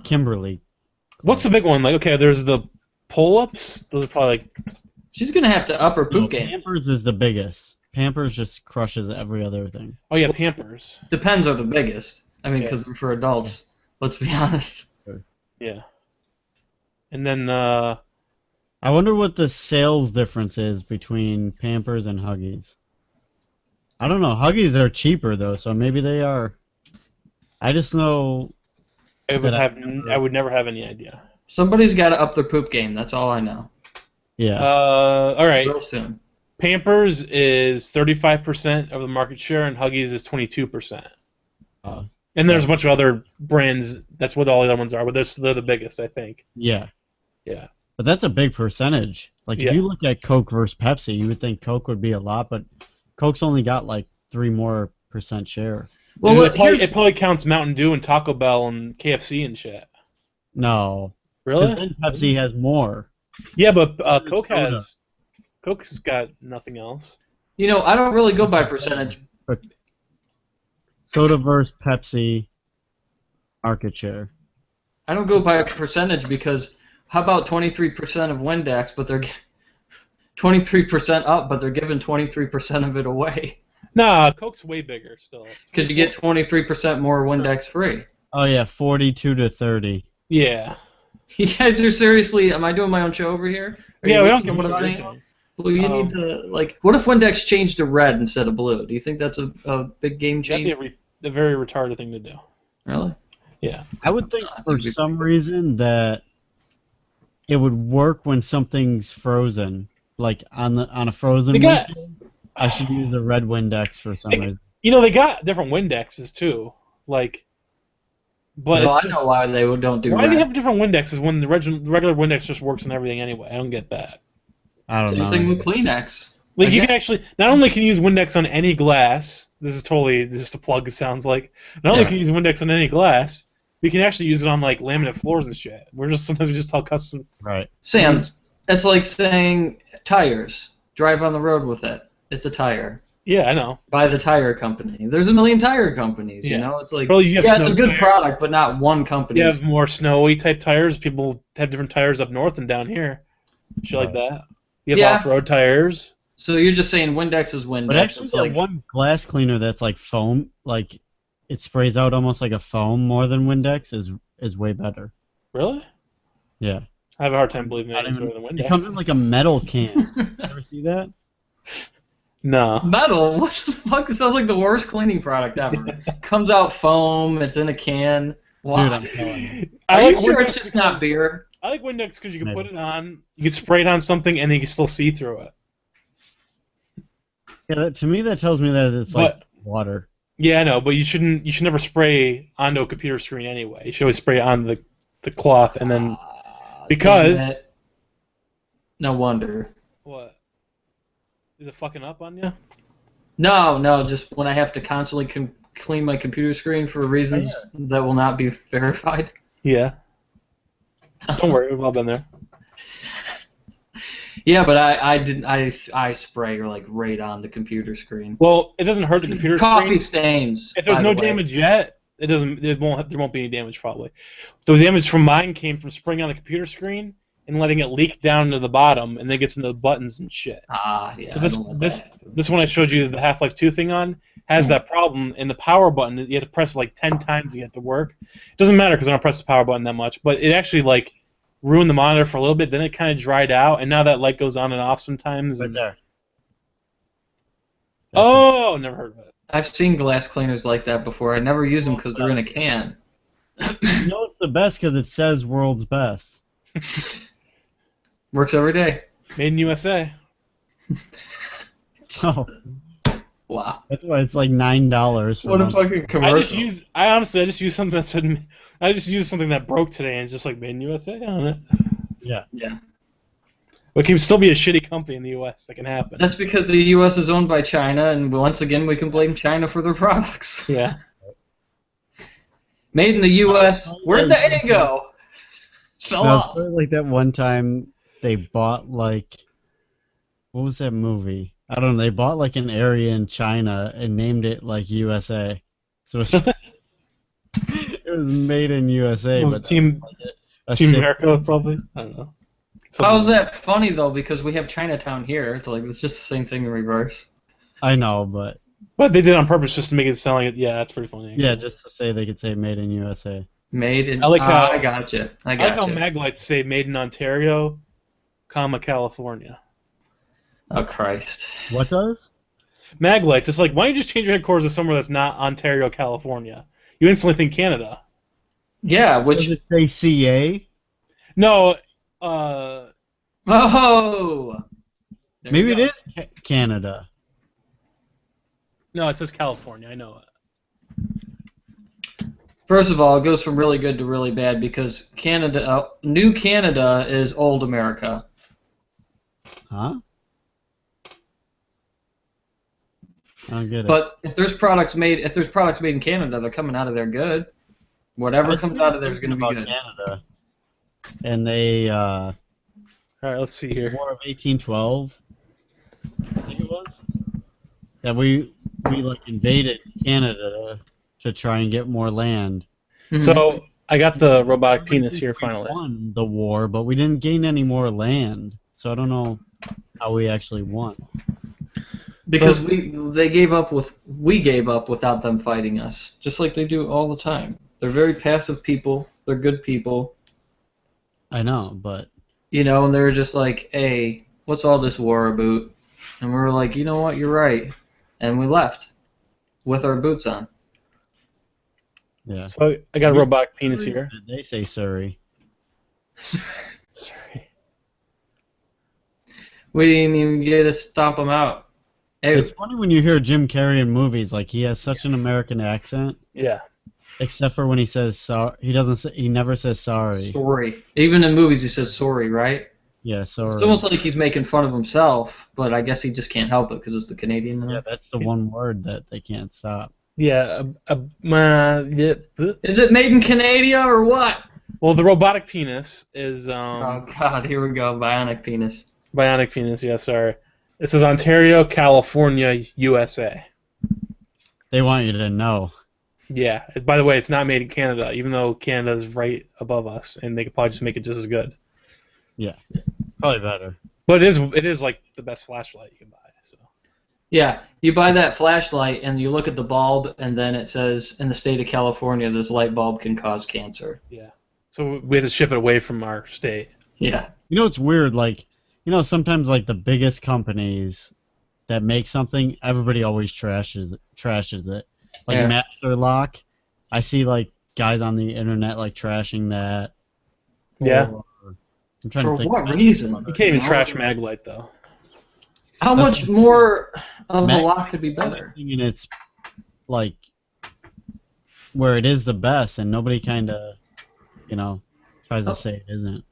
S4: Kimberly.
S5: What's the big one? There's the pull-ups. Those are probably
S2: She's gonna have to up her poop game.
S4: Pampers is the biggest. Pampers just crushes every other thing.
S5: Oh yeah, Pampers.
S2: Depends are the biggest. I mean, because they're for adults. Let's be honest.
S5: Yeah. And then
S4: I wonder what the sales difference is between Pampers and Huggies. I don't know. Huggies are cheaper though, so maybe they are. I just know.
S5: I would never have any idea.
S2: Somebody's got to up their poop game. That's all I know.
S4: Yeah.
S5: All right.
S2: Real soon.
S5: Pampers is 35% of the market share, and Huggies is 22%. And there's a bunch of other brands. That's what all the other ones are, but they're the biggest, I think.
S4: Yeah.
S5: Yeah.
S4: But that's a big percentage. If you look at Coke versus Pepsi, you would think Coke would be a lot, but Coke's only got 3% more share.
S5: Well, it probably counts Mountain Dew and Taco Bell and KFC and shit.
S4: No.
S5: Really?
S4: Then Pepsi has more.
S5: Yeah, but Coke's got nothing else.
S2: I don't really go by percentage.
S4: Soda versus Pepsi market share.
S2: I don't go by a percentage because how about 23% of Windex, but they're 23% up, but they're giving 23% of it away.
S5: Nah, Coke's way bigger still.
S2: Because you get 23% more Windex free.
S4: Oh yeah, 42 to 30.
S5: Yeah.
S2: You guys are seriously? Am I doing my own show over here?
S5: We don't get what I'm
S2: saying. Well, you need to what if Windex changed to red instead of blue? Do you think that's a big game change?
S5: That'd be a very retarded thing to do.
S2: Really?
S5: Yeah.
S4: I would think for some reason that it would work when something's frozen, like on a frozen
S5: They got,
S4: windshield. I should use a red Windex for some reason.
S5: they got different Windexes too. Like, but
S2: Well,
S5: it's
S2: I know
S5: just
S2: why they don't do
S5: why do you
S2: red.
S5: have different Windexes when the regular Windex just works in everything anyway? I don't get that.
S4: I don't
S2: Same
S4: know.
S2: thing with Kleenex.
S5: Like you
S2: Again.
S5: can actually not only can you use Windex on any glass. This is just a plug. It sounds like not only
S2: Yeah.
S5: can you use Windex on any glass, we can actually use it on like laminate floors and shit. Sometimes we just tell custom.
S4: Right.
S2: Sam, it's like saying tires. Drive on the road with it. It's a tire.
S5: Yeah, I know.
S2: By the tire company. There's a million tire companies,
S5: Yeah.
S2: you know? It's like,
S5: Well, you have
S2: yeah, it's a
S5: snow
S2: good
S5: tires.
S2: product, but not one company.
S5: You have more snowy type tires. People have different tires up north and down here. Shit like that. You have
S2: Yeah.
S5: off-road tires.
S2: So you're just saying Windex is Windex.
S4: But actually,
S2: it's
S4: that
S2: like,
S4: one glass cleaner that's like foam, like it sprays out almost like a foam more than Windex is way better.
S5: Really?
S4: Yeah.
S5: I have a hard time believing that it's better than Windex.
S4: It comes in like a metal can. You ever see that?
S5: No.
S2: metal? What the fuck? It sounds like the worst cleaning product ever. Comes out foam, it's in a can. Why?
S4: Dude, I'm telling you.
S2: Are
S5: I
S2: you
S5: like
S2: sure
S5: Windex
S2: it's just not
S5: because-
S2: beer?
S5: I like Windex because you can
S4: Maybe.
S5: put it on, you can spray it on something, and then you can still see through it.
S4: Yeah, to me that tells me that it's like water.
S5: Yeah, I know, but you should never spray onto a computer screen anyway. You should always spray it on the cloth, and then because
S2: Damn it. No wonder.
S5: what? Is it fucking up on you?
S2: No, just when I have to constantly clean my computer screen for reasons that will not be verified.
S5: Yeah. Don't worry, we've all been there.
S2: Yeah, but I spray like right on the computer screen.
S5: Well, it doesn't hurt the computer
S2: Coffee
S5: screen.
S2: stains.
S5: If there's
S2: by
S5: no
S2: the way.
S5: damage yet, there won't be any damage probably. The damage from mine came from spraying on the computer screen and letting it leak down to the bottom, and then gets into the buttons and shit.
S2: Yeah.
S5: So
S2: I don't want that.
S5: this one I showed you the Half-Life 2 thing on has that problem, and the power button you have to press like 10 times to get it to work. It doesn't matter because I don't press the power button that much, but it actually like ruined the monitor for a little bit. Then it kind of dried out, and now that light goes on and off sometimes.
S4: Right
S5: And,
S4: there.
S5: oh, never heard of it.
S2: I've seen glass cleaners like that before. I never use them because they're in a can.
S4: You know it's the best because it says world's best.
S2: Works every day.
S5: Made in USA.
S4: Oh,
S2: Wow.
S4: that's why it's like $9 for
S2: What a
S4: one.
S2: fucking commercial.
S5: I just used something that said, I just used something that broke today, and it's just like made in USA on it.
S4: Yeah.
S2: Yeah.
S5: But it can still be a shitty company in the US. That can happen.
S2: That's because the U.S. is owned by China, and once again, we can blame China for their products.
S5: Yeah.
S2: Made in the U.S. Where'd the A go? Fell
S4: No, it's
S2: off.
S4: probably like that one time they bought like, what was that movie? I don't know. They bought like an area in China and named it like USA. So it's, it was made in USA,
S5: Well,
S4: but
S5: Team
S4: shit.
S5: America probably. I don't know.
S2: How's that funny though? Because we have Chinatown here. It's like it's just the same thing in reverse.
S4: I know, but
S5: But they did it on purpose just to make it sound like it. Yeah, that's pretty funny.
S4: yeah, just to say they could say made in USA.
S2: Made in.
S5: I like how-
S2: I gotcha. I
S5: I like how
S2: gotcha.
S5: Maglites say made in Ontario, California.
S2: Oh Christ.
S4: What does?
S5: Maglites. It's like, why don't you just change your headquarters to somewhere that's not Ontario, California? You instantly think Canada.
S2: Yeah.
S4: Does
S2: Which.
S4: it say CA?
S5: No.
S2: Oh. There
S4: Maybe
S2: you
S4: it
S2: go.
S4: is Canada.
S5: No, it says California. I know it.
S2: First of all, it goes from really good to really bad because Canada, New Canada is old America.
S4: Huh? I don't get it.
S2: But if there's products made in Canada, they're coming out of there good. Whatever comes out of there is going to be
S4: about
S2: good.
S4: Canada. And they
S5: All right, let's see here.
S4: War of 1812, I think it was, that we like invaded Canada to try and get more land.
S2: Mhm.
S5: So I got the robotic penis here
S4: We
S5: finally.
S4: won the war, but we didn't gain any more land. So I don't know how we actually won.
S2: because we gave up without them fighting us, just like they do all the time. They're very passive people. They're good people,
S4: I know, but
S2: you know, and they're just like, hey, what's all this war about? And we were like, you know what, you're right, and we left with our boots on.
S4: yeah.
S5: So I got a robotic penis here.
S4: Did they say Surrey?
S5: Sorry.
S2: We didn't even get to stomp him out. Hey,
S4: It's funny when you hear Jim Carrey in movies, like he has such an American accent,
S5: Yeah.
S4: except for when he says sorry. He never says sorry.
S2: sorry. Even in movies, he says sorry, right?
S4: Yeah, sorry.
S2: It's almost like he's making fun of himself, but I guess he just can't help it because it's the Canadian.
S4: Yeah, that's the one word that they can't stop.
S5: Yeah. Yeah.
S2: Is it made in Canada or what?
S5: Well, the robotic penis is
S2: Oh God, here we go, bionic penis.
S5: bionic penis. Yeah, sorry. It says Ontario, California, USA.
S4: They want you to know.
S5: Yeah. By the way, it's not made in Canada, even though Canada's right above us, and they could probably just make it just as good.
S4: Yeah, probably better.
S5: But it is like the best flashlight you can buy. So.
S2: Yeah, you buy that flashlight and you look at the bulb, and then it says, in the state of California, this light bulb can cause cancer.
S5: Yeah. So we have to ship it away from our state.
S2: Yeah.
S4: You know what's weird? Like, sometimes like the biggest companies that make something, everybody always trashes it. Like
S2: Yeah.
S4: Master Lock, I see like guys on the internet like trashing that.
S5: Yeah.
S4: Or- I'm trying
S2: For
S4: to think.
S2: what reason?
S5: You can't even trash Maglite though.
S2: How
S4: That's-
S2: much more of a
S4: Mag-
S2: lock could be better?
S4: And it's like where it is the best, and nobody kind of, tries to say it isn't.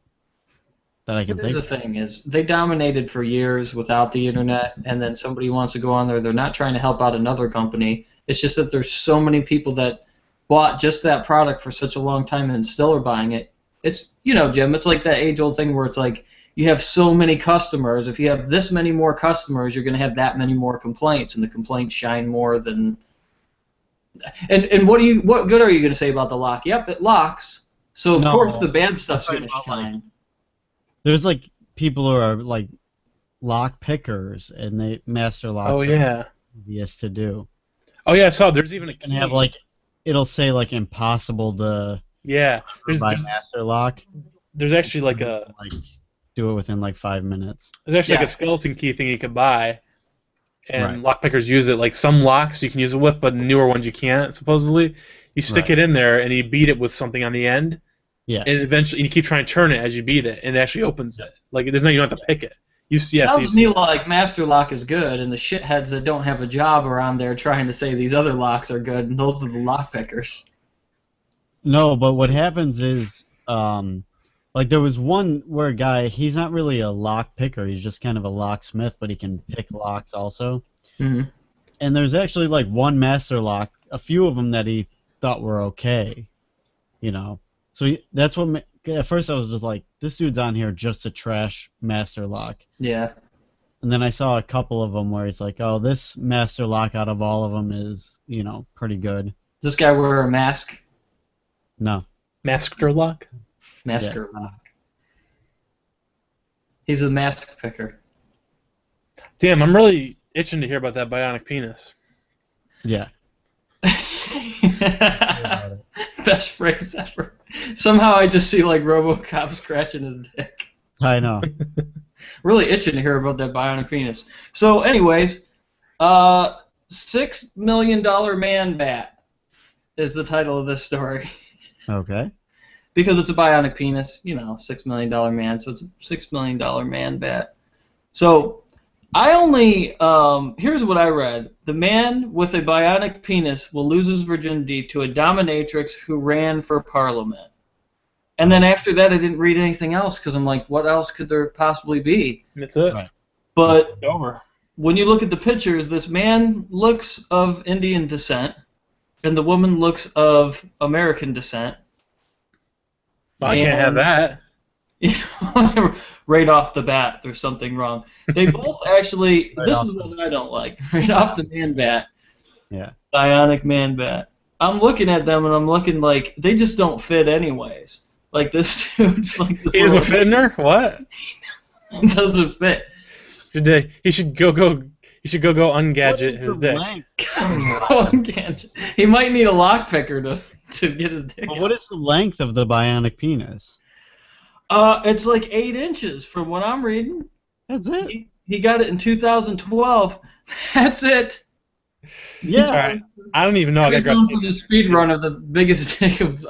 S4: That I can
S2: Here's
S4: think.
S2: the thing is, they dominated for years without the internet, and then somebody wants to go on there. They're not trying to help out another company. It's just that there's so many people that bought just that product for such a long time and still are buying it. It's, Jim, it's like that age-old thing where it's like you have so many customers. If you have this many more customers, you're going to have that many more complaints, and the complaints shine more than. And what good are you going to say about the lock? Yep, it locks. So of
S4: No,
S2: course the bad stuff's
S4: I'm
S2: going to
S4: talking about,
S2: shine.
S4: There's like people who are like lock pickers, and they master locks.
S5: Oh yeah.
S4: Are easiest to do.
S5: Oh yeah. I saw there's even a key.
S4: And have like it'll say like impossible to
S5: Yeah. There's
S4: master lock.
S5: there's actually like
S4: Do it within like 5 minutes.
S5: there's actually
S2: Yeah.
S5: like a skeleton key thing you can buy, and
S4: Right.
S5: lockpickers use it. Like some locks you can use it with, but newer ones you can't. Supposedly, you stick
S4: Right.
S5: it in there and you beat it with something on the end,
S4: Yeah.
S5: and eventually you keep trying to turn it as you beat it, and it actually opens it. Like there's no you don't have to pick it. You see, yeah, so
S2: Sounds to me like Master Lock is good, and the shitheads that don't have a job are on there trying to say these other locks are good, and those are the lock pickers.
S4: No, but what happens is, like there was one where a guy, he's not really a lock picker, he's just kind of a locksmith, but he can pick locks also.
S2: Mm-hmm.
S4: And there's actually like one master lock, a few of them that he thought were okay, So that's what. At first I was just like, this dude's on here just to trash master lock.
S2: Yeah.
S4: And then I saw a couple of them where he's like, oh, this master lock out of all of them is, pretty good.
S2: Does this guy wear a mask?
S4: No.
S5: master lock.
S2: Masker Lock. He's a mask picker.
S5: Damn, I'm really itching to hear about that bionic penis.
S4: Yeah.
S2: Best phrase ever. Somehow I just see like RoboCop scratching his dick.
S4: I know.
S2: Really itching to hear about that bionic penis. So, anyways, $6 million man bat is the title of this story.
S4: Okay.
S2: Because it's a bionic penis, $6 million man, so it's a $6 million man bat. So, I only, here's what I read. The man with a bionic penis will lose his virginity to a dominatrix who ran for parliament. And then after that, I didn't read anything else because I'm like, what else could there possibly be?
S5: That's it.
S4: Right.
S2: But
S5: It's over.
S2: when you look at the pictures, this man looks of Indian descent, and the woman looks of American descent.
S5: Well, I can't have that.
S2: Right off the bat, there's something wrong. They both actually,
S4: Right
S2: this
S4: off
S2: is what I don't like, right off the man bat,
S4: Yeah.
S2: bionic man bat. I'm looking at them and I'm looking like, they just don't fit anyways. Like this dude's like this
S5: He doesn't
S2: little-
S5: fit in her? What?
S2: doesn't fit.
S5: He should go ungadget his dick.
S2: He might need a lock picker to get his dick
S4: But
S2: out.
S4: what is the length of the bionic penis?
S2: It's like 8 inches from what I'm reading.
S4: That's it.
S2: He got it in 2012. That's it.
S4: Yeah.
S5: Sorry. I don't even know. I
S2: He's
S5: got
S2: going for the speed run of the biggest dick of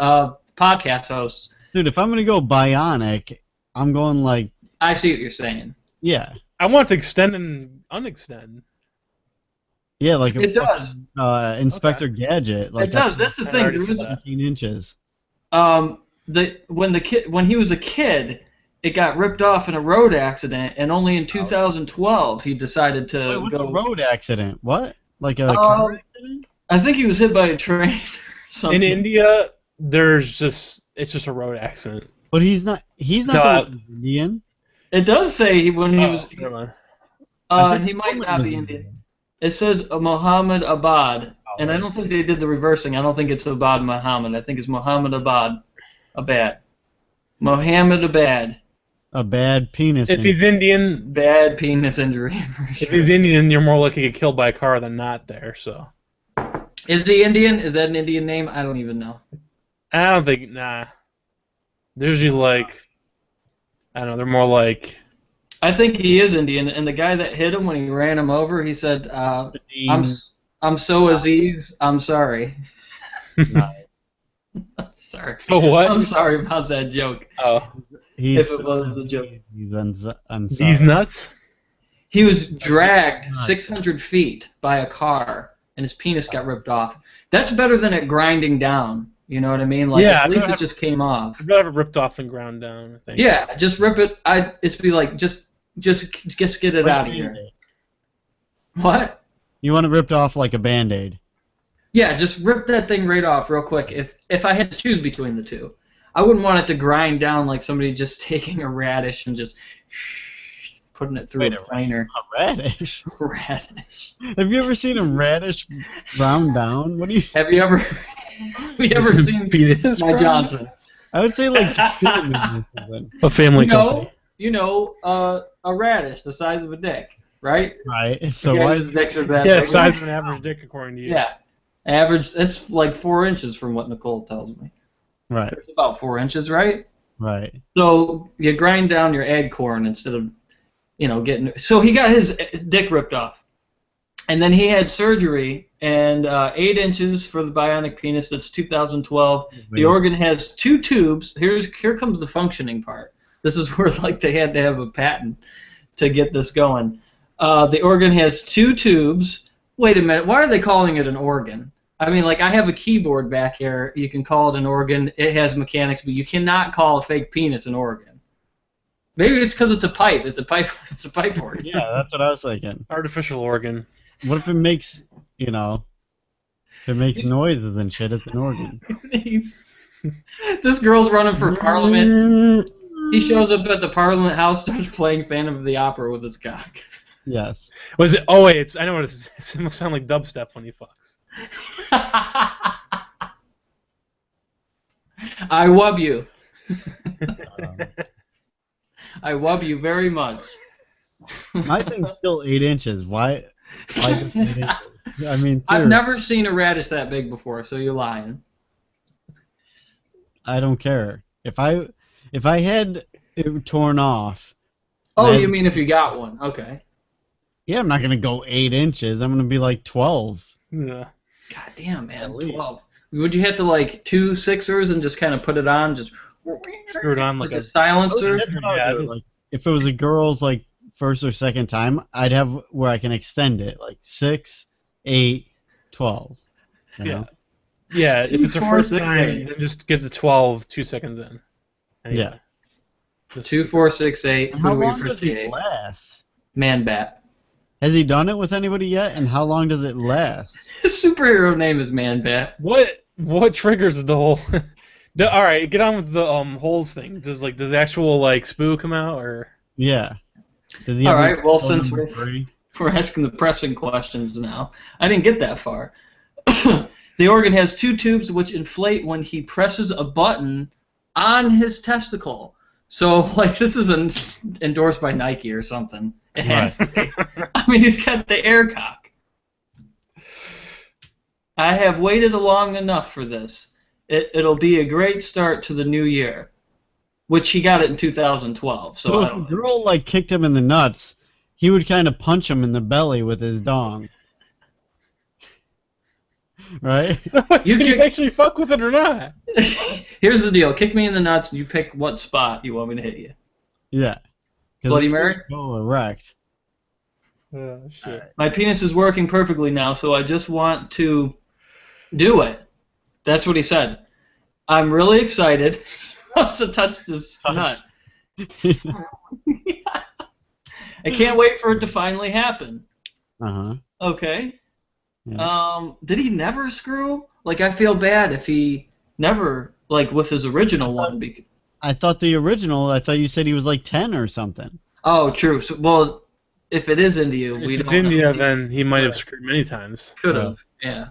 S2: podcast hosts.
S4: Dude, if I'm gonna go bionic, I'm going like.
S2: I see what you're saying.
S4: Yeah.
S5: I want to extend and unextend.
S4: Yeah, like
S2: It does.
S4: Inspector Gadget. Like
S2: It does. That's the
S5: I
S2: thing.
S5: already
S2: There
S5: said
S2: is
S5: that.
S4: 17 inches.
S2: When he was a kid, it got ripped off in a road accident, and only in 2012 he decided to
S4: Wait, what's
S2: go.
S4: a road accident? What? Like a car accident?
S2: I think he was hit by a train or something.
S5: In India, it's just a road accident.
S4: But he's not. He's not
S5: No,
S4: the one who's Indian.
S2: It does say when he was.
S5: Never mind.
S4: I think
S2: He
S4: the
S2: might
S4: woman
S2: not
S4: was
S2: be Indian. It says Muhammad Abad, and I don't think they did the reversing. I don't think it's Abad Muhammad. I think it's Muhammad Abad. Mohammed Abad.
S4: A bad penis.
S5: If he's Indian,
S2: Bad penis injury. For sure.
S5: if he's Indian, you're more likely to get killed by a car than not there. So
S2: Is he Indian? Is that an Indian name? I don't even know.
S5: I don't think. Nah. They're usually like. I don't know. They're more like.
S2: I think he is Indian, and the guy that hit him when he ran him over, he said, I'm so Aziz, I'm sorry." Sorry.
S5: So what?
S2: I'm sorry about that joke.
S5: Oh.
S2: If it was a joke.
S4: He's
S5: These nuts?
S2: He was dragged 600 feet by a car, and his penis got ripped off. That's better than it grinding down. You know what I mean? Like,
S5: Yeah,
S2: at least it just came off.
S5: I'd rather ripped off than ground down, I think.
S2: Yeah, just rip it. It's be like, just get it out of here. What?
S4: You want it ripped off like a Band-Aid.
S2: Yeah, just rip that thing right off real quick. If I had to choose between the two, I wouldn't want it to grind down like somebody just taking a radish and just putting it through a planer.
S4: A radish?
S2: Radish.
S4: Have you ever seen a radish ground down? What do you?
S2: Have you ever seen
S5: penis
S2: my Johnson?
S4: I would say like cinnamon or something.
S5: A family company.
S2: A radish the size of a dick, right?
S4: Right. So why is
S2: dicks are that
S5: Yeah,
S2: big?
S5: the size of an average dick, according to you.
S2: Yeah, average. It's like 4 inches from what Nicole tells me.
S4: right?
S2: It's about 4 inches, right?
S4: Right.
S2: So you grind down your egg corn instead of, getting. So he got his dick ripped off, and then he had surgery, and 8 inches for the bionic penis. That's 2012. The organ has 2 tubes. Here comes the functioning part. This is where they had to have a patent to get this going. The organ has 2 tubes. Wait a minute. Why are they calling it an organ? I mean, I have a keyboard back here. You can call it an organ. It has mechanics, but you cannot call a fake penis an organ. Maybe it's because it's a pipe. It's a pipe. It's a pipe organ.
S4: Yeah, that's what I was thinking.
S5: Artificial organ.
S4: What if it makes, if it makes noises and shit? It's an organ.
S2: This girl's running for parliament. He shows up at the Parliament House, starts playing Phantom of the Opera with his cock.
S4: Yes.
S5: Was it? Oh wait, I know what it is. It must sound like dubstep when he fucks.
S2: I wub you. I wub you very much.
S4: My thing's still 8 inches. Why just 8 inches? I mean,
S2: I've never seen a radish that big before, so you're lying.
S4: I don't care. If I had it torn off.
S2: Oh,
S4: then,
S2: you mean if you got one? Okay.
S4: Yeah, I'm not gonna go 8 inches. I'm gonna be like 12.
S5: Yeah.
S2: God damn, man, 12. Would you have to 2 sixers and just kind of put it on, just
S5: screw it on like
S2: a silencer?
S5: Yeah,
S4: if it was a girl's first or second time, I'd have where I can extend it 6, 8, 12. You know?
S5: Yeah. If it's her
S2: 4,
S5: first
S2: 6,
S5: time,
S2: 8.
S5: then just get to 12 2 seconds in. Anyway.
S4: Yeah.
S2: 2, 4, 6, 8.
S4: How long does it last?
S2: Man bat.
S4: Has he done it with anybody yet? And how long does it last?
S2: His superhero name is Man Bat.
S5: What triggers the whole? All right, get on with the holes thing. Does the actual spoo come out or?
S4: Yeah. Does he
S2: All
S4: have
S2: right. Well, since we're
S4: 3?
S2: asking the pressing questions now, I didn't get that far. The organ has 2 tubes which inflate when he presses a button on his testicle. So, this is endorsed by Nike or something. It has to be. I mean, he's got the air cock. I have waited long enough for this. It'll be a great start to the new year, which he got it in 2012. So
S4: if a girl kicked him in the nuts, he would kind of punch him in the belly with his dong. Right?
S5: You can actually fuck with it or not?
S2: Here's the deal. Kick me in the nuts and you pick what spot you want me to hit you.
S4: Yeah.
S2: Bloody Mary?
S4: Go erect.
S5: Oh, shit.
S2: My penis is working perfectly now, so I just want to do it. That's what he said. I'm really excited. He wants to touch this nut. I can't wait for it to finally happen.
S4: Uh-huh.
S2: Okay.
S4: Yeah.
S2: Did he never screw? Like, I feel bad if he never, like, with his original one.
S4: I thought you said he was like 10 or something.
S2: Oh, true. So, well, if it is India, we
S5: If it's
S2: don't know.
S5: India, then he might have screwed many times.
S2: Could have, yeah.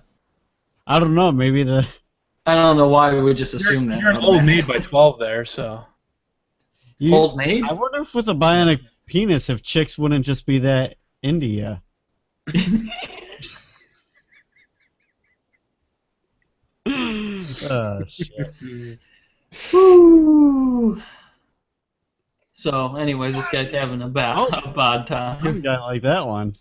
S4: I don't know. Maybe
S2: I don't know why we would just assume that.
S5: You're an old maid by 12 there, so.
S2: Old maid?
S4: I wonder if with a bionic penis, if chicks wouldn't just be that India. Shit.
S2: Woo. So, anyways, this guy's having a bad
S4: I
S2: time.
S4: got like that one.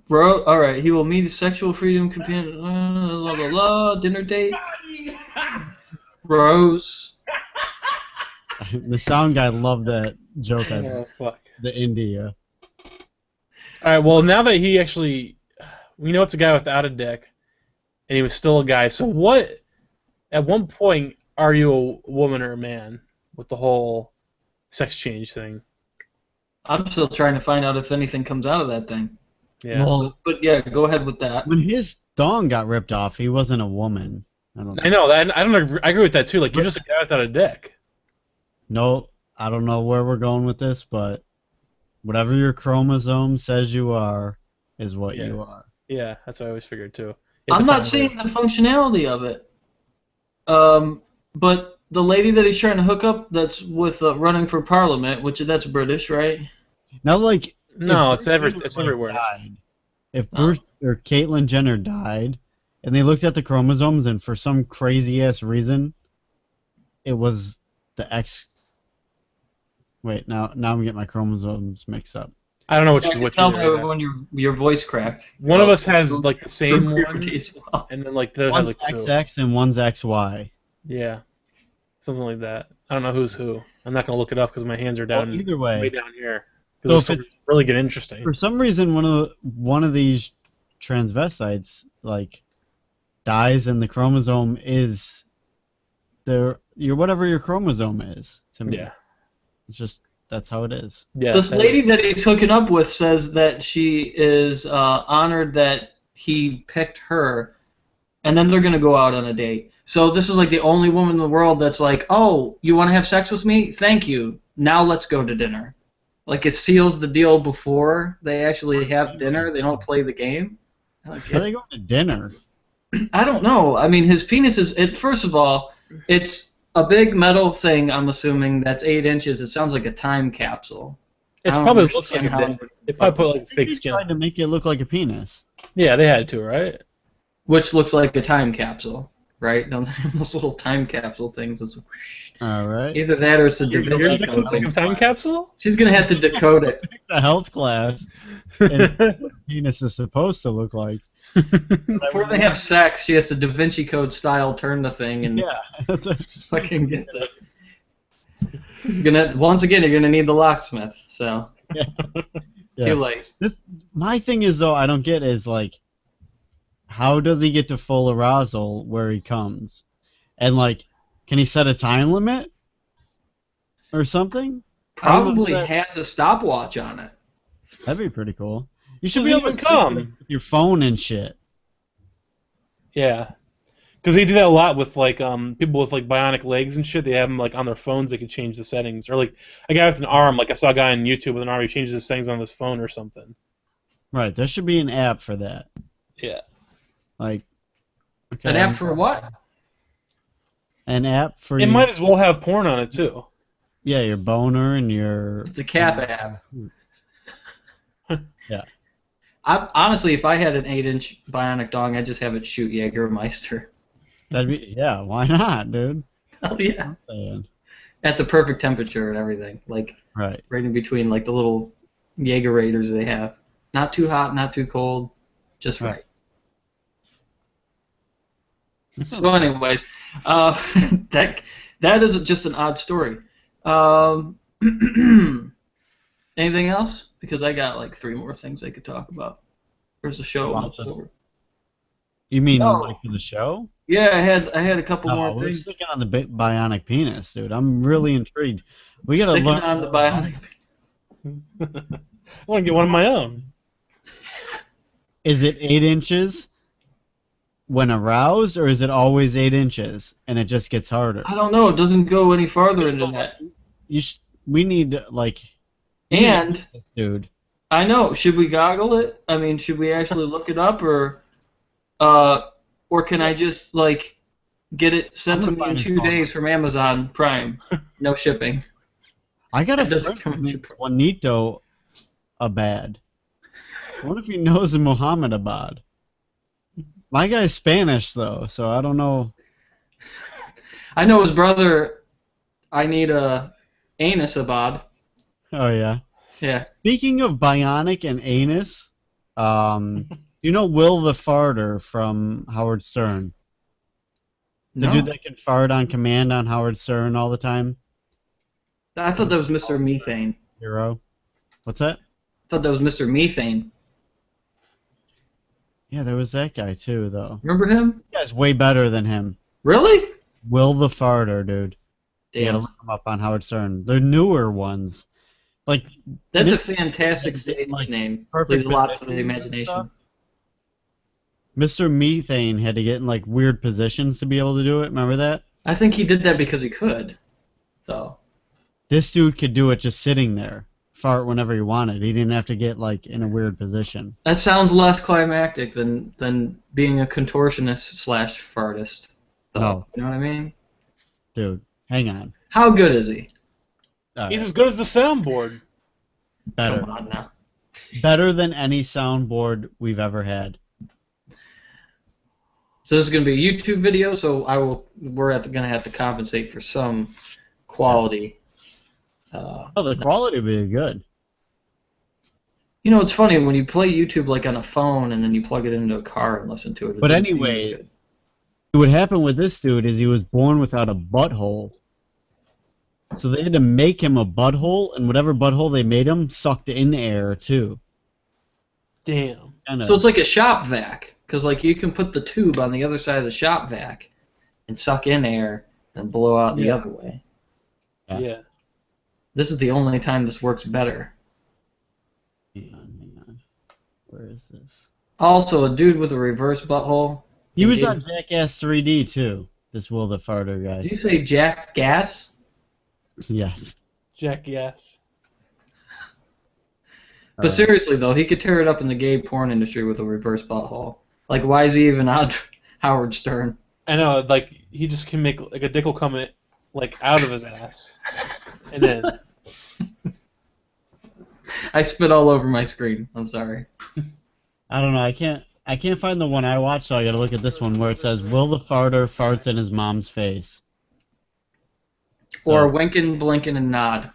S2: Bro, all right. He will meet his sexual freedom companion. La la la. Dinner date. Rose.
S4: The sound guy loved that joke.
S5: Oh, fuck.
S4: The India.
S5: Alright, well, now that he actually. We know it's a guy without a dick, and he was still a guy, so what. At one point, are you a woman or a man with the whole sex change thing?
S2: I'm still trying to find out if anything comes out of that thing.
S5: Yeah.
S4: Well,
S2: But yeah, go ahead with that.
S4: when his dong got ripped off, he wasn't a woman. I don't know.
S5: I know, I agree with that too. Like, you're just a guy without a dick.
S4: No, I don't know where we're going with this, but whatever your chromosome says you are is what you are.
S5: Yeah, that's what I always figured too.
S2: I'm not seeing the functionality of it. But the lady that he's trying to hook up, that's with running for parliament, that's British, right?
S4: Now, like,
S5: No,
S4: if
S5: it's everywhere.
S4: Died, if Bruce or Caitlyn Jenner died, and they looked at the chromosomes, and for some crazy ass reason, it was the X. Wait, now I'm getting my chromosomes mixed up.
S5: I don't know which
S2: tell me when your voice cracked.
S5: One of us has like the same one,
S2: well.
S5: and then like the other
S4: One's
S5: has like two.
S4: XX and one's XY.
S5: Yeah, something like that. I don't know who's who. I'm not gonna look it up because my hands are down.
S4: Well, either way,
S5: way down here.
S4: So
S5: This
S4: if
S5: will really get interesting.
S4: for some reason one of these transvestites like dies and the chromosome is whatever your chromosome is to me.
S5: Yeah.
S4: It's just that's how it is.
S5: Yeah.
S2: This lady that he's hooking up with says that she is honored that he picked her, and then they're gonna go out on a date. So this is like the only woman in the world that's like, oh, you want to have sex with me? Thank you. Now let's go to dinner. Like it seals the deal before they actually have dinner. They don't play the game.
S4: How are they going to dinner?
S2: I don't know. I mean, his penis is. First of all, it's a big metal thing. I'm assuming that's 8 inches. It sounds like a time capsule.
S5: It probably looks like a dick. They probably put like fake
S4: They
S5: skin.
S4: tried to make it look like a penis.
S5: Yeah, they had to, right?
S2: Which looks like a time capsule, right? Those little time capsule things. It's
S4: All right.
S2: either that or it's a Da Vinci Code
S5: Looks like
S2: thing.
S5: a time capsule.
S2: She's gonna have to decode it.
S4: The health class. And what penis is supposed to look like.
S2: Before they have sex, she has to Da Vinci Code style turn the thing and
S4: Yeah. That's a,
S2: fucking get the. He's gonna once again. You're gonna need the locksmith. So
S4: yeah.
S2: too late.
S4: My thing is though, I don't get is like, how does he get to full arousal where he comes, and like, can he set a time limit or something?
S2: Probably has a stopwatch on it.
S4: That'd be pretty cool. You should
S5: Doesn't
S4: be able
S5: even
S4: to
S5: come.
S4: with your phone and shit.
S5: Yeah, because they do that a lot with like people with like bionic legs and shit. They have them like on their phones. They can change the settings, or like a guy with an arm. Like I saw a guy on YouTube with an arm. He changes his settings on his phone or something.
S4: Right, there should be an app for that.
S5: Yeah.
S4: Like, okay,
S2: An app for what?
S4: An app for
S5: It might as well have porn on it too.
S4: yeah, your boner and your
S2: It's a cap app.
S4: yeah.
S2: Honestly, if I had an 8-inch bionic dong, I'd just have it shoot Jägermeister.
S4: That'd be yeah. Why not, dude?
S2: Oh yeah.
S4: I'm saying.
S2: At the perfect temperature and everything, like
S4: Right.
S2: right in between, like the little Jaegerators they have. Not too hot, not too cold, just right. So, anyways, that is just an odd story. Um, anything else? Because I got like 3 more things I could talk about. Where's the show almost over?
S4: You mean
S2: No.
S4: like for the show?
S2: Yeah, I had a couple
S4: No,
S2: more
S4: we're
S2: things.
S4: sticking on the bionic penis, dude. I'm really intrigued. We gotta
S2: Sticking
S4: learn.
S2: on the bionic.
S5: I want to get one of my own.
S4: Is it 8 inches when aroused, or is it always 8 inches and it just gets harder?
S2: I don't know. It doesn't go any farther into that.
S4: We need like.
S2: And
S4: Dude.
S2: I know. Should we goggle it? I mean, should we actually look it up, or can I just like get it sent to me in 2 days from Amazon Prime? No shipping.
S4: I got a
S2: That doesn't
S4: friend
S2: come
S4: named
S2: to-
S4: Juanito Abad. What if he knows a Muhammad Abad? My guy's Spanish though, so I don't know.
S2: I know his brother. I need a anus abad.
S4: Oh yeah.
S2: Yeah.
S4: Speaking of bionic and anus, you know Will the Farter from Howard Stern? The dude that can fart on command on Howard Stern all the time?
S2: I thought that was Mr. Methane.
S4: Hero. What's that?
S2: I thought that was Mr. Methane.
S4: Yeah, there was that guy too, though.
S2: Remember him?
S4: That guy's way better than him.
S2: Really?
S4: Will the Farter, dude. You
S2: Damn.
S4: gotta look him up on Howard Stern. They're newer ones. Like
S2: That's a
S4: Mr.
S2: fantastic stage
S4: like,
S2: name.
S4: perfect
S2: Leaves a lot to the
S4: positions and
S2: imagination.
S4: stuff. Mr. Methane had to get in like weird positions to be able to do it. Remember that?
S2: I think he did that because he could, though.
S4: This dude could do it just sitting there, fart whenever he wanted. He didn't have to get like in a weird position.
S2: That sounds less climactic than being a contortionist slash fartist. Though.
S4: No.
S2: You know what I mean?
S4: Dude, hang on.
S2: How good is he?
S5: He's as good as the soundboard.
S4: Better.
S2: Come on now.
S4: Better than any soundboard we've ever had.
S2: So this is going to be a YouTube video, so we're going to have to compensate for some quality.
S4: Oh, the quality would be good.
S2: You know, it's funny when you play YouTube like on a phone and then you plug it into a car and listen to it.
S4: But
S2: doesn't seem
S4: anyway,
S2: as good.
S4: what happened with this dude is he was born without a butthole. So they had to make him a butthole, and whatever butthole they made him sucked in air too.
S5: Damn.
S2: So it's like a shop vac, because like you can put the tube on the other side of the shop vac and suck in air and blow out the other way.
S5: Yeah.
S2: This is the only time this works better.
S4: Hang on. Where is this?
S2: Also, a dude with a reverse butthole.
S4: He was on Jackass 3D too. This Will the Farter guy.
S2: Did you say Jack Gas?
S4: Yes.
S5: Jackass.
S2: But seriously though, he could tear it up in the gay porn industry with a reverse butthole. Like, why is he even on Howard Stern?
S5: I know, like he just can make like a dick will come like out of his ass, and then.
S2: I spit all over my screen. I'm sorry.
S4: I don't know. I can't find the one I watched, so I gotta look at this one where it says Will the Farter farts in his mom's face. So,
S2: Or winking, blinking, and nod.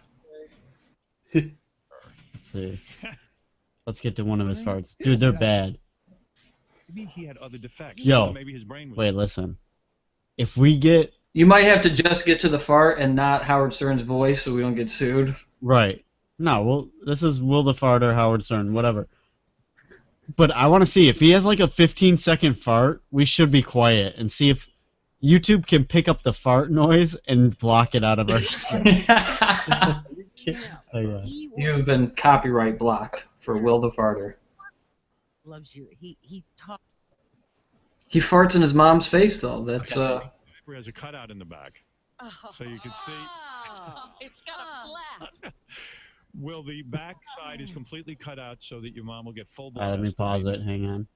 S4: let's see. Let's get to one of his farts. Dude, they're bad.
S1: Maybe he had other defects.
S4: Yo,
S1: Maybe his brain was
S4: wait, listen. If we get...
S2: You might have to just get to the fart and not Howard Stern's voice so we don't get sued.
S4: Right. No, well, this is Will the Farter, Howard Stern, whatever. But I want to see, if he has like a 15-second fart, we should be quiet and see if YouTube can pick up the fart noise and block it out of our shit. Oh, yeah.
S2: You've been copyright blocked for Will the Farter.
S6: Loves you. He talks.
S2: He farts in his mom's face, though. That's
S1: He has a cutout in the back, so you can see.
S6: It's got a flap.
S1: Will the back side is completely cut out so that your mom will get full
S4: All
S1: blood.
S4: right, let me pause it. Hang on.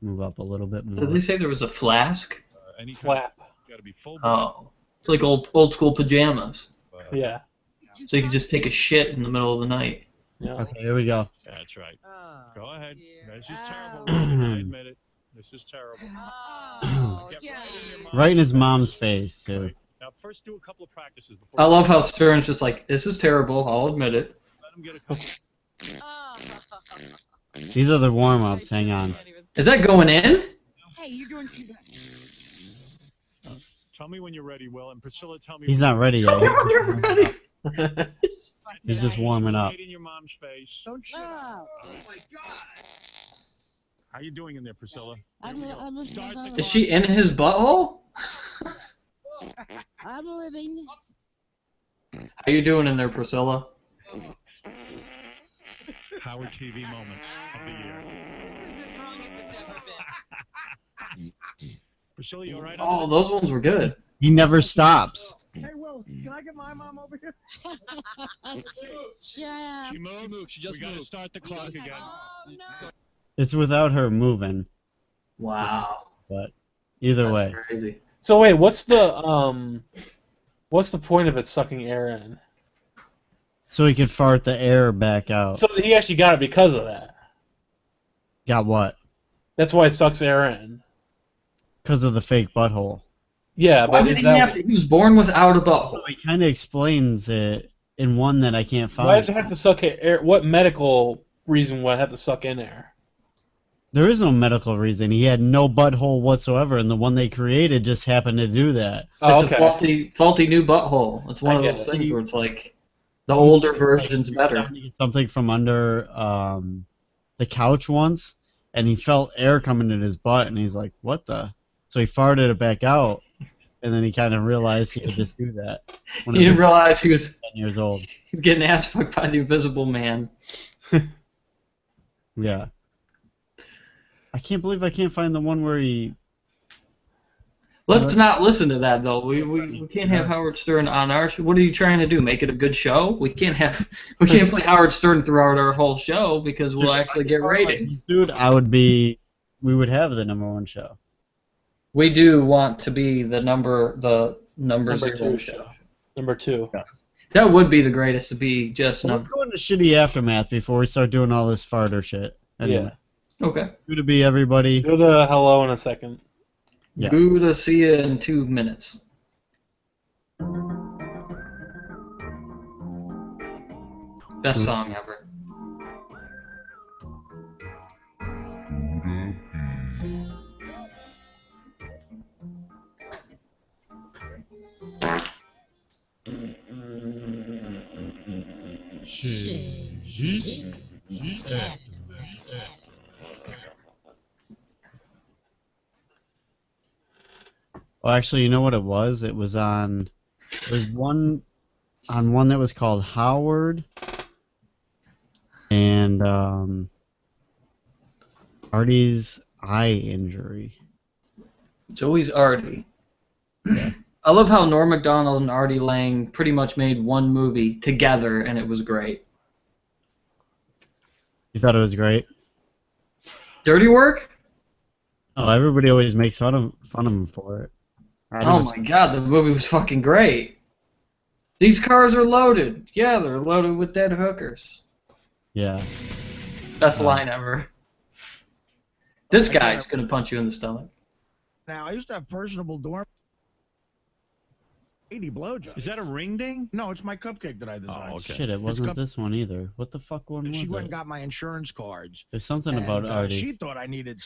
S4: Move up a little bit more.
S2: Did they say there was a flask?
S1: Any
S5: Flap.
S1: Got to be full blood.
S2: Oh. It's like old school pajamas.
S5: Yeah.
S2: So you can just take a shit in the middle of the night.
S5: Yeah.
S4: Okay, here we go.
S1: That's right.
S6: Oh,
S1: Go ahead.
S6: dear.
S1: This is
S6: Oh.
S1: terrible. I admit it. This is terrible.
S6: Oh,
S1: Get
S6: yeah.
S1: right in your mom's
S4: Right in his
S1: face.
S4: mom's face, too.
S1: Now, first do a couple of practices before.
S2: I love how Stern's just like, this is terrible, I'll admit it.
S1: Let him get a couple.
S6: Oh.
S4: These are the warm-ups. Hang on.
S2: Is that going in?
S6: Hey, you're doing too bad.
S1: Tell me when you're ready, Will. And Priscilla, tell me.
S4: He's not ready yet.
S2: Ready?
S4: He's just warming up.
S1: Right in your mom's face.
S7: Don't shit.
S6: Oh.
S1: How you doing in there, Priscilla?
S6: I'm living.
S2: Is she in his butthole?
S6: I'm living.
S2: How you doing in there, Priscilla?
S1: Howard TV moment of the year. Priscilla, you all right?
S2: Oh, those ones were good.
S4: He never stops.
S7: Hey, Will, can I get my mom over here?
S6: Shut up.
S1: She moved.
S8: She just
S1: we got to
S8: moved.
S1: start the clock again.
S6: Oh no.
S4: It's without her moving,
S2: Wow.
S4: but either
S2: That's
S4: way.
S2: crazy.
S5: So wait, what's the point of it sucking air in?
S4: So he could fart the air back out.
S5: So he actually got it because of that.
S4: Got what?
S5: That's why it sucks air in.
S4: Because of the fake butthole.
S5: Yeah,
S2: Why
S5: but
S2: did
S5: is
S2: he have
S5: that,
S2: to? He was born without a butthole.
S4: So he kind of explains it in one that I can't find.
S5: why does it have to suck air? What medical reason would it have to suck in air?
S4: There is no medical reason. He had no butthole whatsoever, and the one they created just happened to do that.
S5: Oh,
S2: It's
S5: okay.
S2: a faulty new butthole. It's one
S5: I
S2: of
S5: get
S2: those
S5: it.
S2: things where it's like the older version's better.
S4: Something from under the couch once, and he felt air coming in his butt, and he's like, "What the?" So he farted it back out, and then he kind of realized he could just do that. When
S2: He
S4: he
S2: didn't
S4: was
S2: realize he was
S4: 10 years old.
S2: getting ass fucked by the Invisible Man.
S4: Yeah. I can't believe I can't find the one where he.
S2: Let's not listen to that though. We can't have Howard Stern on our show. What are you trying to do? Make it a good show? We can't play Howard Stern throughout our whole show because we'll actually get ratings.
S4: Dude, we would have the #1 show.
S2: We do want to be the number
S5: Number
S2: zero
S5: two
S2: show.
S5: Number 2.
S2: That would be the greatest to be just
S4: Let's
S2: number.
S4: go into shitty aftermath before we start doing all this farter shit. Anyway,
S2: Okay.
S4: good to be everybody.
S5: Go to hello in a second.
S4: Yeah.
S2: Good to see you in 2 minutes. Best song ever.
S4: Well, actually, you know what it was? It was on. There's one on one that was called Howard, and Artie's eye injury.
S2: It's always Artie. I love how Norm Macdonald and Artie Lang pretty much made one movie together, and it was great.
S4: You thought it was great?
S2: Dirty Work?
S4: Oh, everybody always makes fun of him for it.
S2: Oh my god, the movie was fucking great. These cars are loaded. Yeah, they're loaded with dead hookers.
S4: Yeah.
S2: Best line ever. This guy's gonna punch you in the stomach.
S7: Now, I used to have personable dorm. 80 blowjobs.
S1: Is that a ring ding?
S7: No, it's my cupcake that I designed.
S1: Oh, okay.
S4: Shit, it wasn't this one either. What the fuck one was
S7: She went and
S4: it?
S7: got my insurance cards.
S4: There's something about
S7: and,
S4: Artie.
S7: she thought I needed.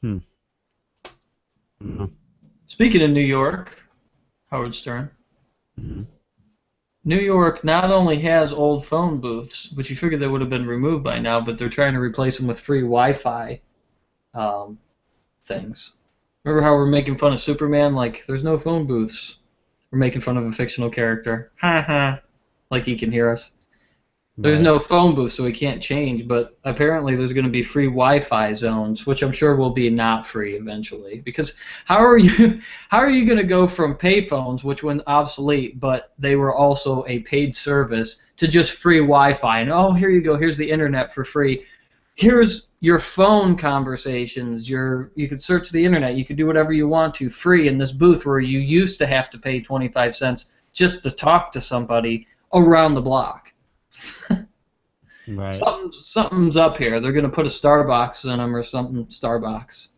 S4: No.
S2: Speaking of New York, Howard Stern. New York not only has old phone booths, which you figure they would have been removed by now, but they're trying to replace them with free Wi-Fi things. Remember how we're making fun of Superman? Like, there's no phone booths. We're making fun of a fictional character. Ha ha. Like he can hear us. There's no phone booth, so we can't change, but apparently there's going to be free Wi-Fi zones, which I'm sure will be not free eventually. Because how are you going to go from payphones, which went obsolete, but they were also a paid service, to just free Wi-Fi? And oh, here you go, here's the internet for free. Here's your phone conversations. You could search the internet. You could do whatever you want to free in this booth where you used to have to pay 25 cents just to talk to somebody around the block.
S4: Right.
S2: Something's up here. They're gonna put a Starbucks in them or something. Starbucks.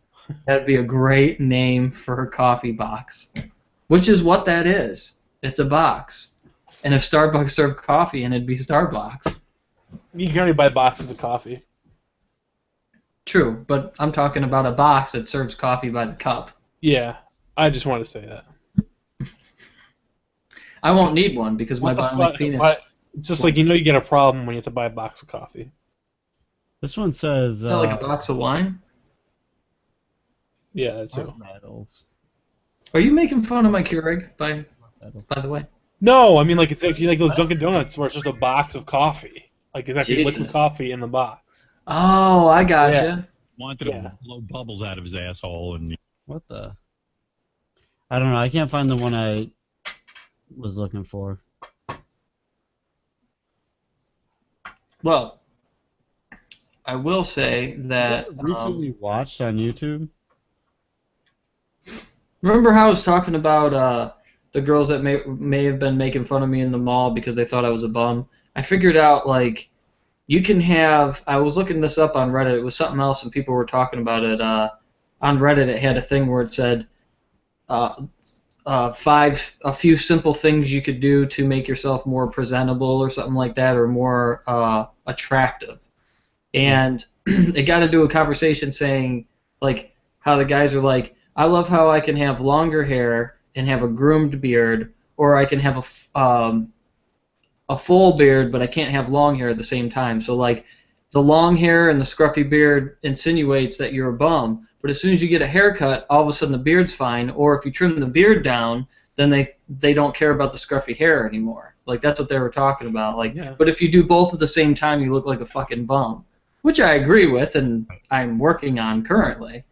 S2: That'd be a great name for a coffee box, which is what that is. It's a box, and if Starbucks served coffee, and it'd be Starbucks.
S5: You can already buy boxes of coffee.
S2: True, but I'm talking about a box that serves coffee by the cup.
S5: Yeah. I just want to say that.
S2: I won't need one because my
S5: What the
S2: bionic
S5: fuck?
S2: penis.
S5: What? It's just like, you get a problem when you have to buy a box of coffee.
S4: This one says
S2: Is that like a box of wine?
S5: Yeah, that's it.
S4: art medals.
S2: Are you making fun of my Keurig, by the way?
S5: No, I mean, like, it's actually like those Dunkin' Donuts where it's just a box of coffee. Like, it's actually liquid
S2: Jesus.
S5: coffee in the box.
S2: Oh, I gotcha.
S5: Yeah.
S1: Wanted to blow bubbles out of his asshole, and
S4: What the? I don't know. I can't find the one I was looking for.
S2: Well, I will say that.
S4: Recently watched on YouTube.
S2: Remember how I was talking about the girls that may have been making fun of me in the mall because they thought I was a bum? I figured out, like, you can have. I was looking this up on Reddit. It was something else, and people were talking about it. On Reddit, it had a thing where it said a few simple things you could do to make yourself more presentable or something like that, or more attractive. And it got into a conversation saying, like, how the guys are like, I love how I can have longer hair and have a groomed beard, or I can have a full beard, but I can't have long hair at the same time. So, like, the long hair and the scruffy beard insinuates that you're a bum, but as soon as you get a haircut, all of a sudden the beard's fine, or if you trim the beard down, then they don't care about the scruffy hair anymore. Like, that's what they were talking about. Like,
S5: Yeah.
S2: But if you do both at the same time, you look like a fucking bum, which I agree with, and I'm working on currently.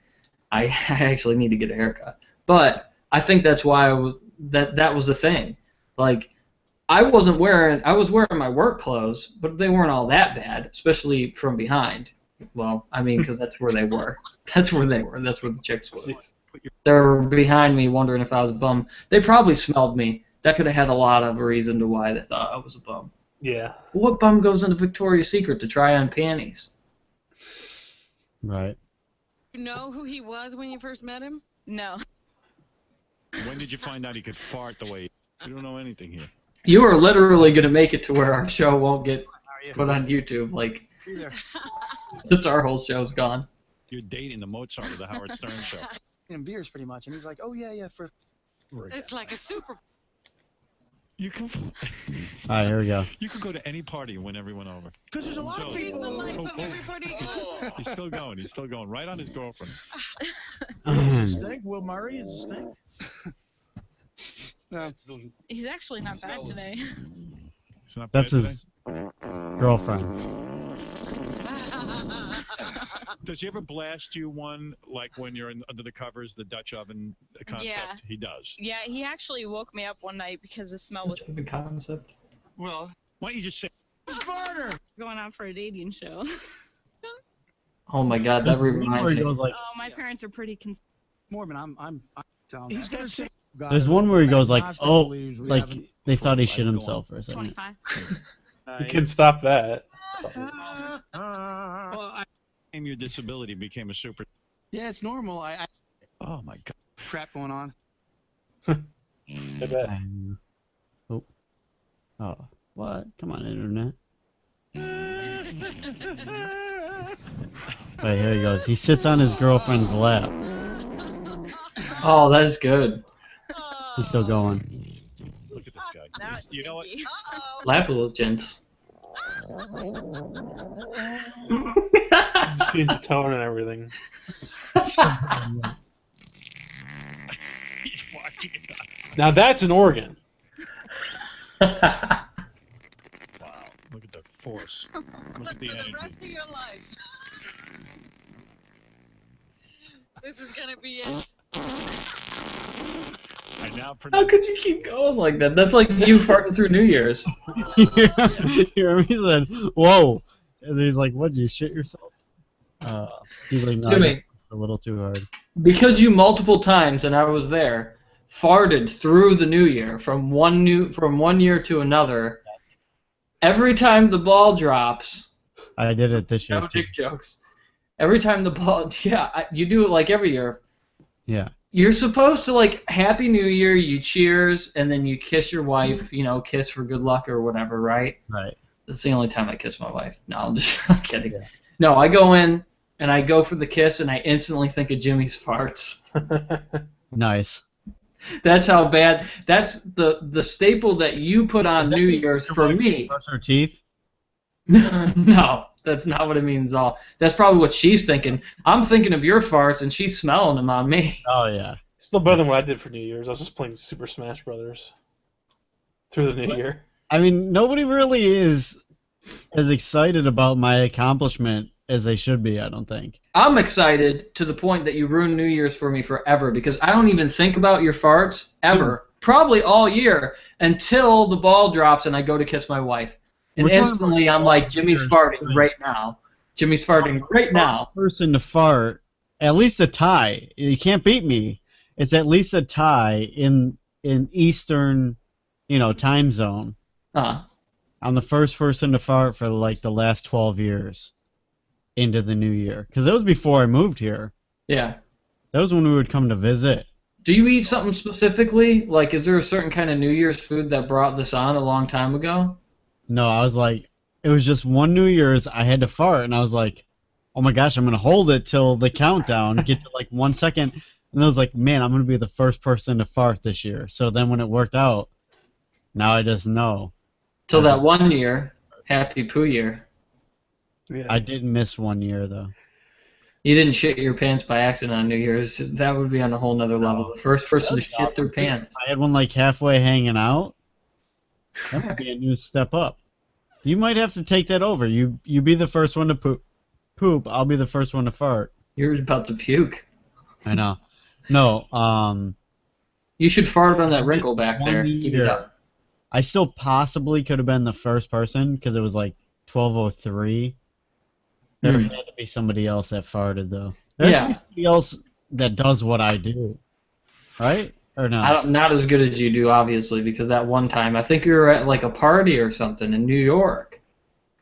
S2: I actually need to get a haircut, but I think that's why that was the thing. Like, I was wearing my work clothes, but they weren't all that bad, especially from behind. Well, I mean, because that's where they were. That's where they were. That's where the chicks were. They were behind me, wondering if I was a bum. They probably smelled me. That could have had a lot of a reason to why they thought I was a bum.
S5: Yeah.
S2: What bum goes into Victoria's Secret to try on panties?
S4: Right.
S8: You know who he was when you first met him? No.
S1: when did you find out he could fart the way? You don't know anything here.
S2: You are literally going to make it to where our show won't get put on YouTube. Like, since our whole show's gone.
S1: You're dating the Mozart of the Howard Stern show.
S9: And beers pretty much, and he's like, "Oh yeah, for."
S8: It's like a super.
S1: You can.
S4: All right, here we go.
S1: You could go to any party and win everyone over.
S7: Because there's a lot of
S8: He's
S7: people.
S8: the life of everybody.
S1: He's still going. He's still going. Right on his girlfriend.
S7: It's a stink. Will Murray is a stink.
S6: He's actually not bad today.
S1: It's not
S4: That's
S1: bad
S4: his girlfriend.
S1: Does he ever blast you one, like when you're under the covers, the Dutch oven concept?
S6: Yeah.
S1: He does.
S6: Yeah, he actually woke me up one night because the smell was
S2: The concept.
S3: Well,
S1: Why don't you just say,
S6: going on for a dating show.
S2: Oh my God, that
S4: Where
S2: reminds
S4: he
S2: me.
S4: goes like,
S6: Oh, my parents are pretty
S9: Mormon, I'm telling
S7: He's gonna say.
S4: there's one where he goes like,
S7: Constantly
S4: oh,
S7: believes we
S4: like
S7: haven't-
S4: they thought he shit himself for a second.
S6: 25.
S5: You can stop that.
S9: Well,
S1: your disability became a super.
S9: yeah, it's normal. I
S1: Oh my God.
S9: crap going on.
S5: I bet.
S4: Oh. Oh. What? Come on, internet. Wait, here he goes. He sits on his girlfriend's lap.
S2: Oh, that's good.
S4: He's still going.
S1: Look at this guy.
S6: Now it's
S1: You know what?
S6: stinky.
S2: Lap little gents.
S5: Change the tone and everything.
S1: He's fucking it up.
S5: Now that's an organ.
S1: Wow. Look at the force. Look at the
S8: For the
S1: energy.
S8: rest of your life. This is gonna be it.
S1: I now
S2: How
S1: pronounce.
S2: could you keep going like that? That's like you farting through New Year's.
S4: You hear me? He said, whoa. And he's like, what, did you shit yourself? He's like, no, I
S2: Jimmy.
S4: just a little too hard.
S2: Because you multiple times, and I was there, farted through the New Year from one year to another. Every time the ball drops,
S4: I did it this year,
S2: no
S4: too.
S2: dick jokes. Every time the ball, you do it like every year.
S4: Yeah.
S2: You're supposed to, like, Happy New Year, you cheers, and then you kiss your wife, kiss for good luck or whatever, right?
S4: Right.
S2: That's the only time I kiss my wife. No, I'm just I'm kidding.
S4: Yeah.
S2: No, I go in, and I go for the kiss, and I instantly think of Jimmy's farts.
S4: Nice.
S2: That's how bad. That's the staple that you put on New Year's for me.
S4: Brush her teeth.
S2: No, that's not what it means at all. That's probably what she's thinking. I'm thinking of your farts, and she's smelling them on me.
S4: Oh yeah.
S5: Still better than what I did for New Year's. I was just playing Super Smash Brothers through the New Year.
S4: I mean, nobody really is as excited about my accomplishment as they should be, I don't think.
S2: I'm excited to the point that you ruined New Year's for me forever because I don't even think about your farts ever, probably all year, until the ball drops and I go to kiss my wife. And
S4: We're talking
S2: instantly
S4: about
S2: I'm like, Jimmy's farting right now. Jimmy's farting right now.
S4: Person to fart, at least a tie. You can't beat me. It's at least a tie in Eastern, time zone. I'm the first person to fart for like the last 12 years into the new year. Because that was before I moved here.
S2: Yeah.
S4: That was when we would come to visit.
S2: Do you eat something specifically? Like, is there a certain kind of New Year's food that brought this on a long time ago?
S4: No, I was like, it was just one New Year's, I had to fart, and I was like, oh my gosh, I'm going to hold it till the countdown, get to like 1 second, and I was like, man, I'm going to be the first person to fart this year. So then when it worked out, now I just know.
S2: Till that 1 year, Happy Poo year.
S5: Yeah.
S4: I did miss 1 year, though.
S2: You didn't shit your pants by accident on New Year's. That would be on a whole nother level. The first person to shit their pants.
S4: I had one like halfway hanging out. That would be a new step up. You might have to take that over. You be the first one to poop. I'll be the first one to fart.
S2: You're about to puke.
S4: I know. No,
S2: You should fart on that wrinkle back
S4: 1
S2: there. Keep it
S4: year.
S2: up.
S4: I still possibly could have been the first person because it was like 12:03. There had to be somebody else that farted though. There's somebody else that does what I do, right? Or no?
S2: Not as good as you do, obviously, because that one time I think you were at like a party or something in New York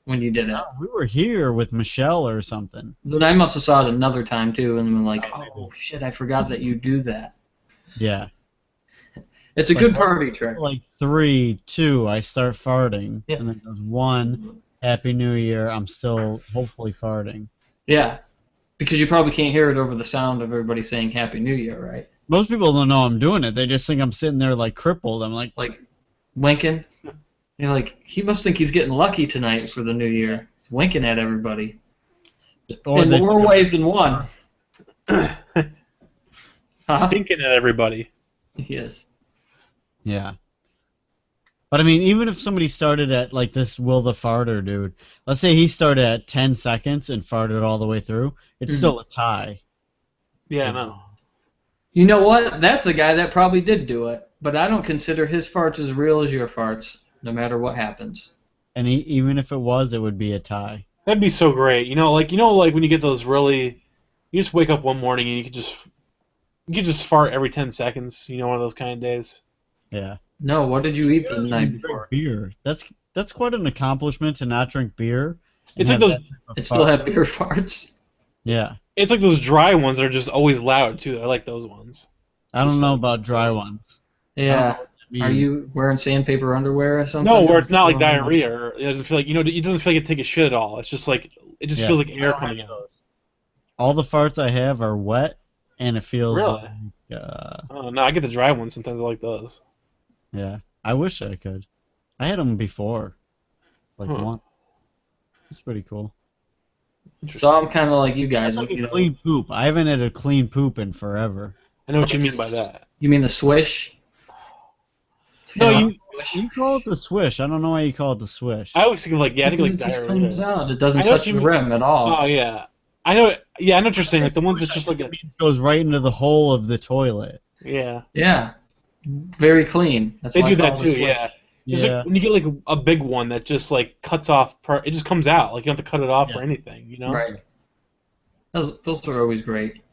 S2: when you did it.
S4: No, we were here with Michelle or something.
S2: Then I must have saw it another time too, and been like, oh shit, I forgot that you do that.
S4: Yeah.
S2: It's a good party trick.
S4: Like 3, 2, I start farting, and then it goes 1. Happy New Year. I'm still hopefully farting.
S2: Yeah, because you probably can't hear it over the sound of everybody saying Happy New Year, right?
S4: Most people don't know I'm doing it. They just think I'm sitting there like crippled. I'm like
S2: winking. You're like, he must think he's getting lucky tonight for the New Year. He's winking at everybody. In more ways than one.
S5: Stinking at everybody.
S2: Yes.
S4: Yeah. But I mean, even if somebody started at like this Will the Farter dude, let's say he started at 10 seconds and farted all the way through, it's still a tie.
S5: Yeah, I know.
S2: You know what? That's a guy that probably did do it, but I don't consider his farts as real as your farts, no matter what happens.
S4: And even if it was, it would be a tie.
S5: That'd be so great. Like when you get those really, you just wake up one morning and you could just fart every 10 seconds. One of those kind of days.
S4: Yeah.
S2: No, what did you eat the night before?
S4: Beer. That's quite an accomplishment to not drink beer.
S5: It's like those.
S2: It still have beer farts.
S4: Yeah.
S5: It's like those dry ones that are just always loud too. I like those ones.
S4: I don't know about dry ones.
S2: Yeah. Are you wearing sandpaper underwear or something?
S5: No, where it's not like diarrhea. Or it doesn't feel like it doesn't feel like it take a shit at all. It's just like it just feels like air coming out.
S4: All the farts I have are wet, and it feels
S5: really.
S4: Like,
S5: no, I get the dry ones sometimes. I like those.
S4: Yeah, I wish I could. I had them before, like one. It's pretty cool.
S2: So I'm kind of like you guys.
S4: Like a clean poop. I haven't had a clean poop in forever.
S5: I know what you mean by that.
S2: You mean the swish?
S4: No, you call it the swish. I don't know why you call it the swish.
S5: I always think of like
S2: it
S5: diarrhea.
S2: Just comes out. It doesn't touch the rim at all.
S5: Oh yeah, I know. Yeah, I know what you're saying. Like the ones that's just like
S4: it goes right into the hole of the toilet.
S5: Yeah.
S2: Yeah. Very clean. That's
S5: they
S2: why
S5: do
S2: I call
S5: that
S2: it
S5: too.
S2: a swish.
S5: Yeah. Like, when you get like a big one that just like cuts off it just comes out. Like you don't have to cut it off or anything.
S2: Right. Those are always great.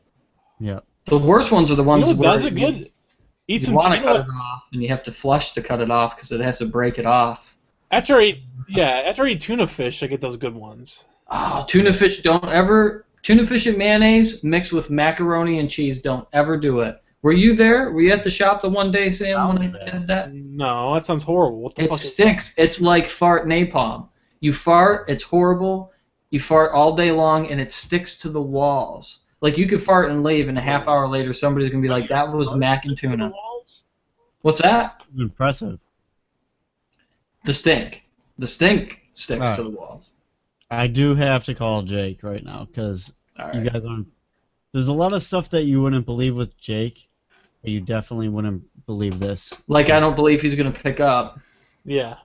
S4: Yeah.
S2: The worst ones are the ones where
S5: does it good. Eat some.
S2: You want to cut it off, and you have to flush to cut it off because it has to break it off.
S5: After I eat tuna fish, I get those good ones.
S2: Oh, tuna fish! Tuna fish and mayonnaise mixed with macaroni and cheese. Don't ever do it. Were you there? Were you at the shop the one day, Sam, when I did that?
S5: No, that sounds horrible. What the fuck?
S2: It stinks. It's like fart napalm. You fart, it's horrible. You fart all day long, and it sticks to the walls. Like, you could fart and leave, and a half hour later, somebody's going to be like, that was mac and tuna. What's that?
S4: Impressive.
S2: The stink. The stink sticks
S4: Right.
S2: to the walls.
S4: I do have to call Jake right now because
S2: All
S4: you
S2: right.
S4: guys aren't. There's a lot of stuff that you wouldn't believe with Jake, but you definitely wouldn't believe this.
S2: Like, I don't believe he's going to pick up.
S5: Yeah.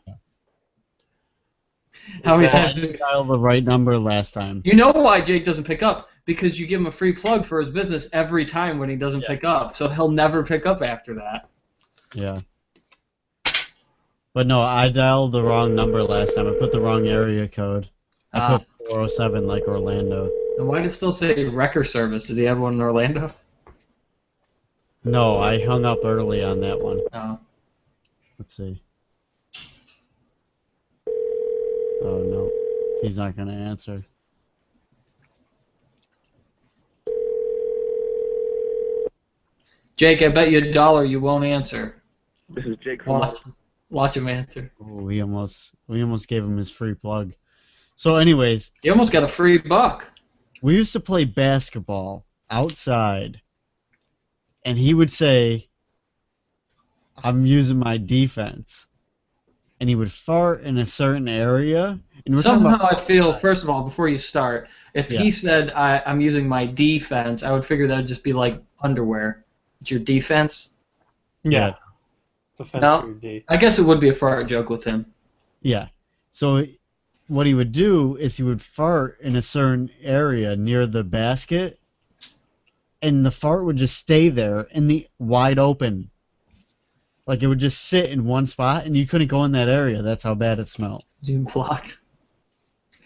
S2: How many
S5: that-
S2: times?
S4: I dialed the right number last time.
S2: You know why Jake doesn't pick up? Because you give him a free plug for his business every time when he doesn't pick up. So he'll never pick up after that.
S4: Yeah. But no, I dialed the wrong number last time. I put the wrong area code. I put 407 like Orlando.
S2: And why does it still say wrecker service? Does he have one in Orlando?
S4: No, I hung up early on that one.
S2: No.
S4: Let's see. Oh no, he's not gonna answer.
S2: Jake, I bet you $1 you won't answer.
S10: This is Jake from
S2: Watch him answer.
S4: Oh, we almost gave him his free plug. So, anyways,
S2: You almost got a free buck.
S4: we used to play basketball outside, and he would say, "I'm using my defense," and he would fart in a certain area. And we're talking
S2: Somehow
S4: about
S2: I feel, first of all, before you start, if
S4: Yeah.
S2: he said I'm using my defense, I would figure that would just be like underwear. It's your defense.
S5: Yeah. It's offensive
S2: No.
S5: for your D.
S2: I guess it would be a fart joke with him.
S4: Yeah. So what he would do is he would fart in a certain area near the basket, and the fart would just stay there in the wide open. Like it would just sit in one spot, and you couldn't go in that area. That's how bad it smelled.
S2: You blocked.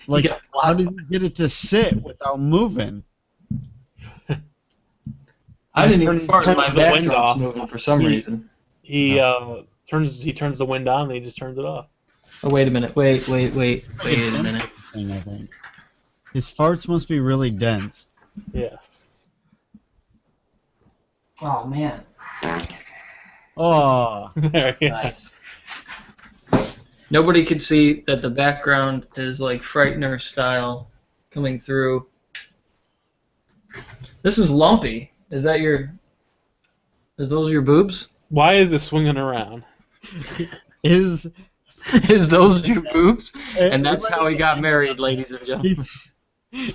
S4: Like,
S2: got blocked.
S4: how did you get it to sit without moving?
S2: I
S5: just
S2: didn't even fart and my
S5: turns the wind
S2: backdrop's
S5: off.
S2: moving for some
S5: He-
S2: reason.
S5: He turns the wind on and he just turns it off.
S2: Oh, wait a minute. Wait a minute.
S4: Thing, I think. His farts must be really dense.
S5: Yeah.
S2: Oh, man.
S4: Oh,
S5: There, yeah.
S2: Nice. Nobody could see that the background is like Frightener style coming through. This is lumpy. Is those your boobs?
S5: Why is it swinging around?
S4: is
S2: Is those your boobs? And that's how he got married, ladies and gentlemen.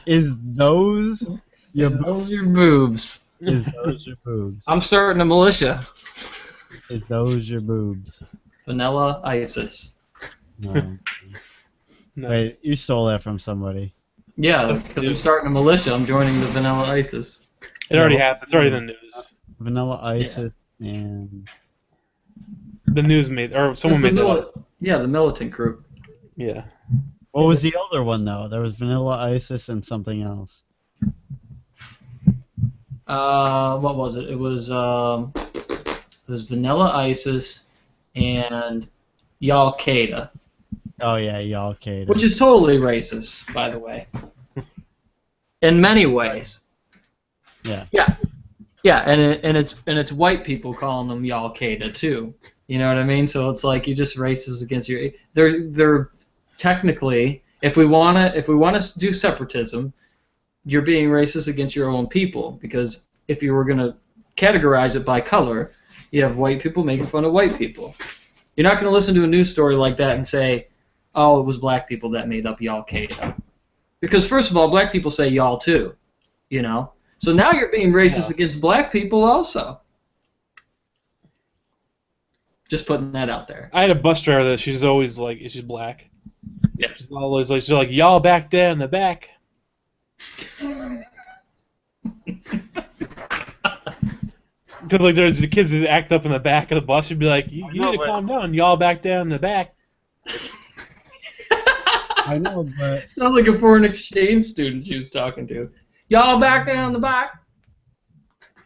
S4: is those your
S2: Is those your boobs?
S4: is those your boobs?
S2: I'm starting a militia.
S4: Is those your boobs?
S2: Vanilla ISIS.
S4: No.
S5: No.
S4: Wait, you stole that from somebody.
S2: Yeah, because I'm starting a militia. I'm joining the Vanilla ISIS.
S5: It already happened. It's already in the news.
S4: Vanilla ISIS and
S5: The news made, or someone made that up.
S2: Yeah, the militant group.
S5: Yeah.
S4: what was the other one though? There was Vanilla ISIS and something else.
S2: What was it? It was Vanilla ISIS and Al Qaeda,
S4: Oh yeah, y'all Qaeda.
S2: which is totally racist, by the way. In many ways.
S4: Yeah.
S2: Yeah, and it's white people calling them Al Qaeda too. You know what I mean? So it's like you're just racist against your. They're technically, if we wanna do separatism, you're being racist against your own people, because if you were gonna categorize it by color, you have white people making fun of white people. You're not gonna listen to a news story like that and say, "Oh, it was black people that made up Al Qaeda," because first of all, black people say y'all too, you know. So now you're being racist against black people also. Just putting that out there.
S5: I had a bus driver that she's always like, she's black.
S2: Yeah.
S5: She's always like, y'all back there in the back. Because like there's the kids that act up in the back of the bus. She'd be like, you need to calm down. Y'all back there in the back.
S4: I know, but
S2: Sounds like a foreign exchange student she was talking to. Y'all back there in the back.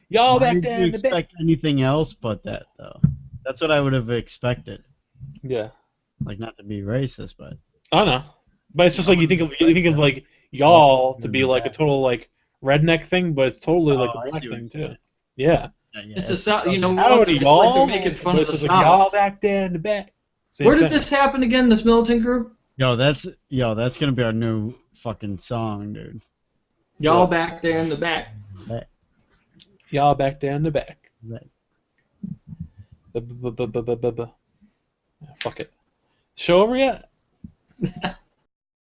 S5: Y'all
S4: why
S5: back
S4: did
S5: there
S4: you
S5: in the back.
S4: expect anything else but that though? That's what I would have expected.
S5: Yeah.
S4: Like, not to be racist, but
S5: I don't know. But it's just like you think of like y'all to be like a total like redneck thing, but it's totally like
S4: Oh,
S5: a
S4: I
S5: black
S4: see what
S5: thing
S4: you're
S5: too.
S4: saying.
S5: Yeah.
S2: It's a South, you know,
S5: Howdy,
S2: it's
S5: y'all.
S2: like they're making fun
S5: But
S2: of the
S5: it's just like, y'all
S2: South.
S5: back there in the back. Same
S2: Where did
S5: thing.
S2: this happen again? This militant group?
S4: that's gonna be our new fucking song, dude.
S2: Y'all back there in the back.
S5: Y'all back there in the back. Fuck it. Show over yet?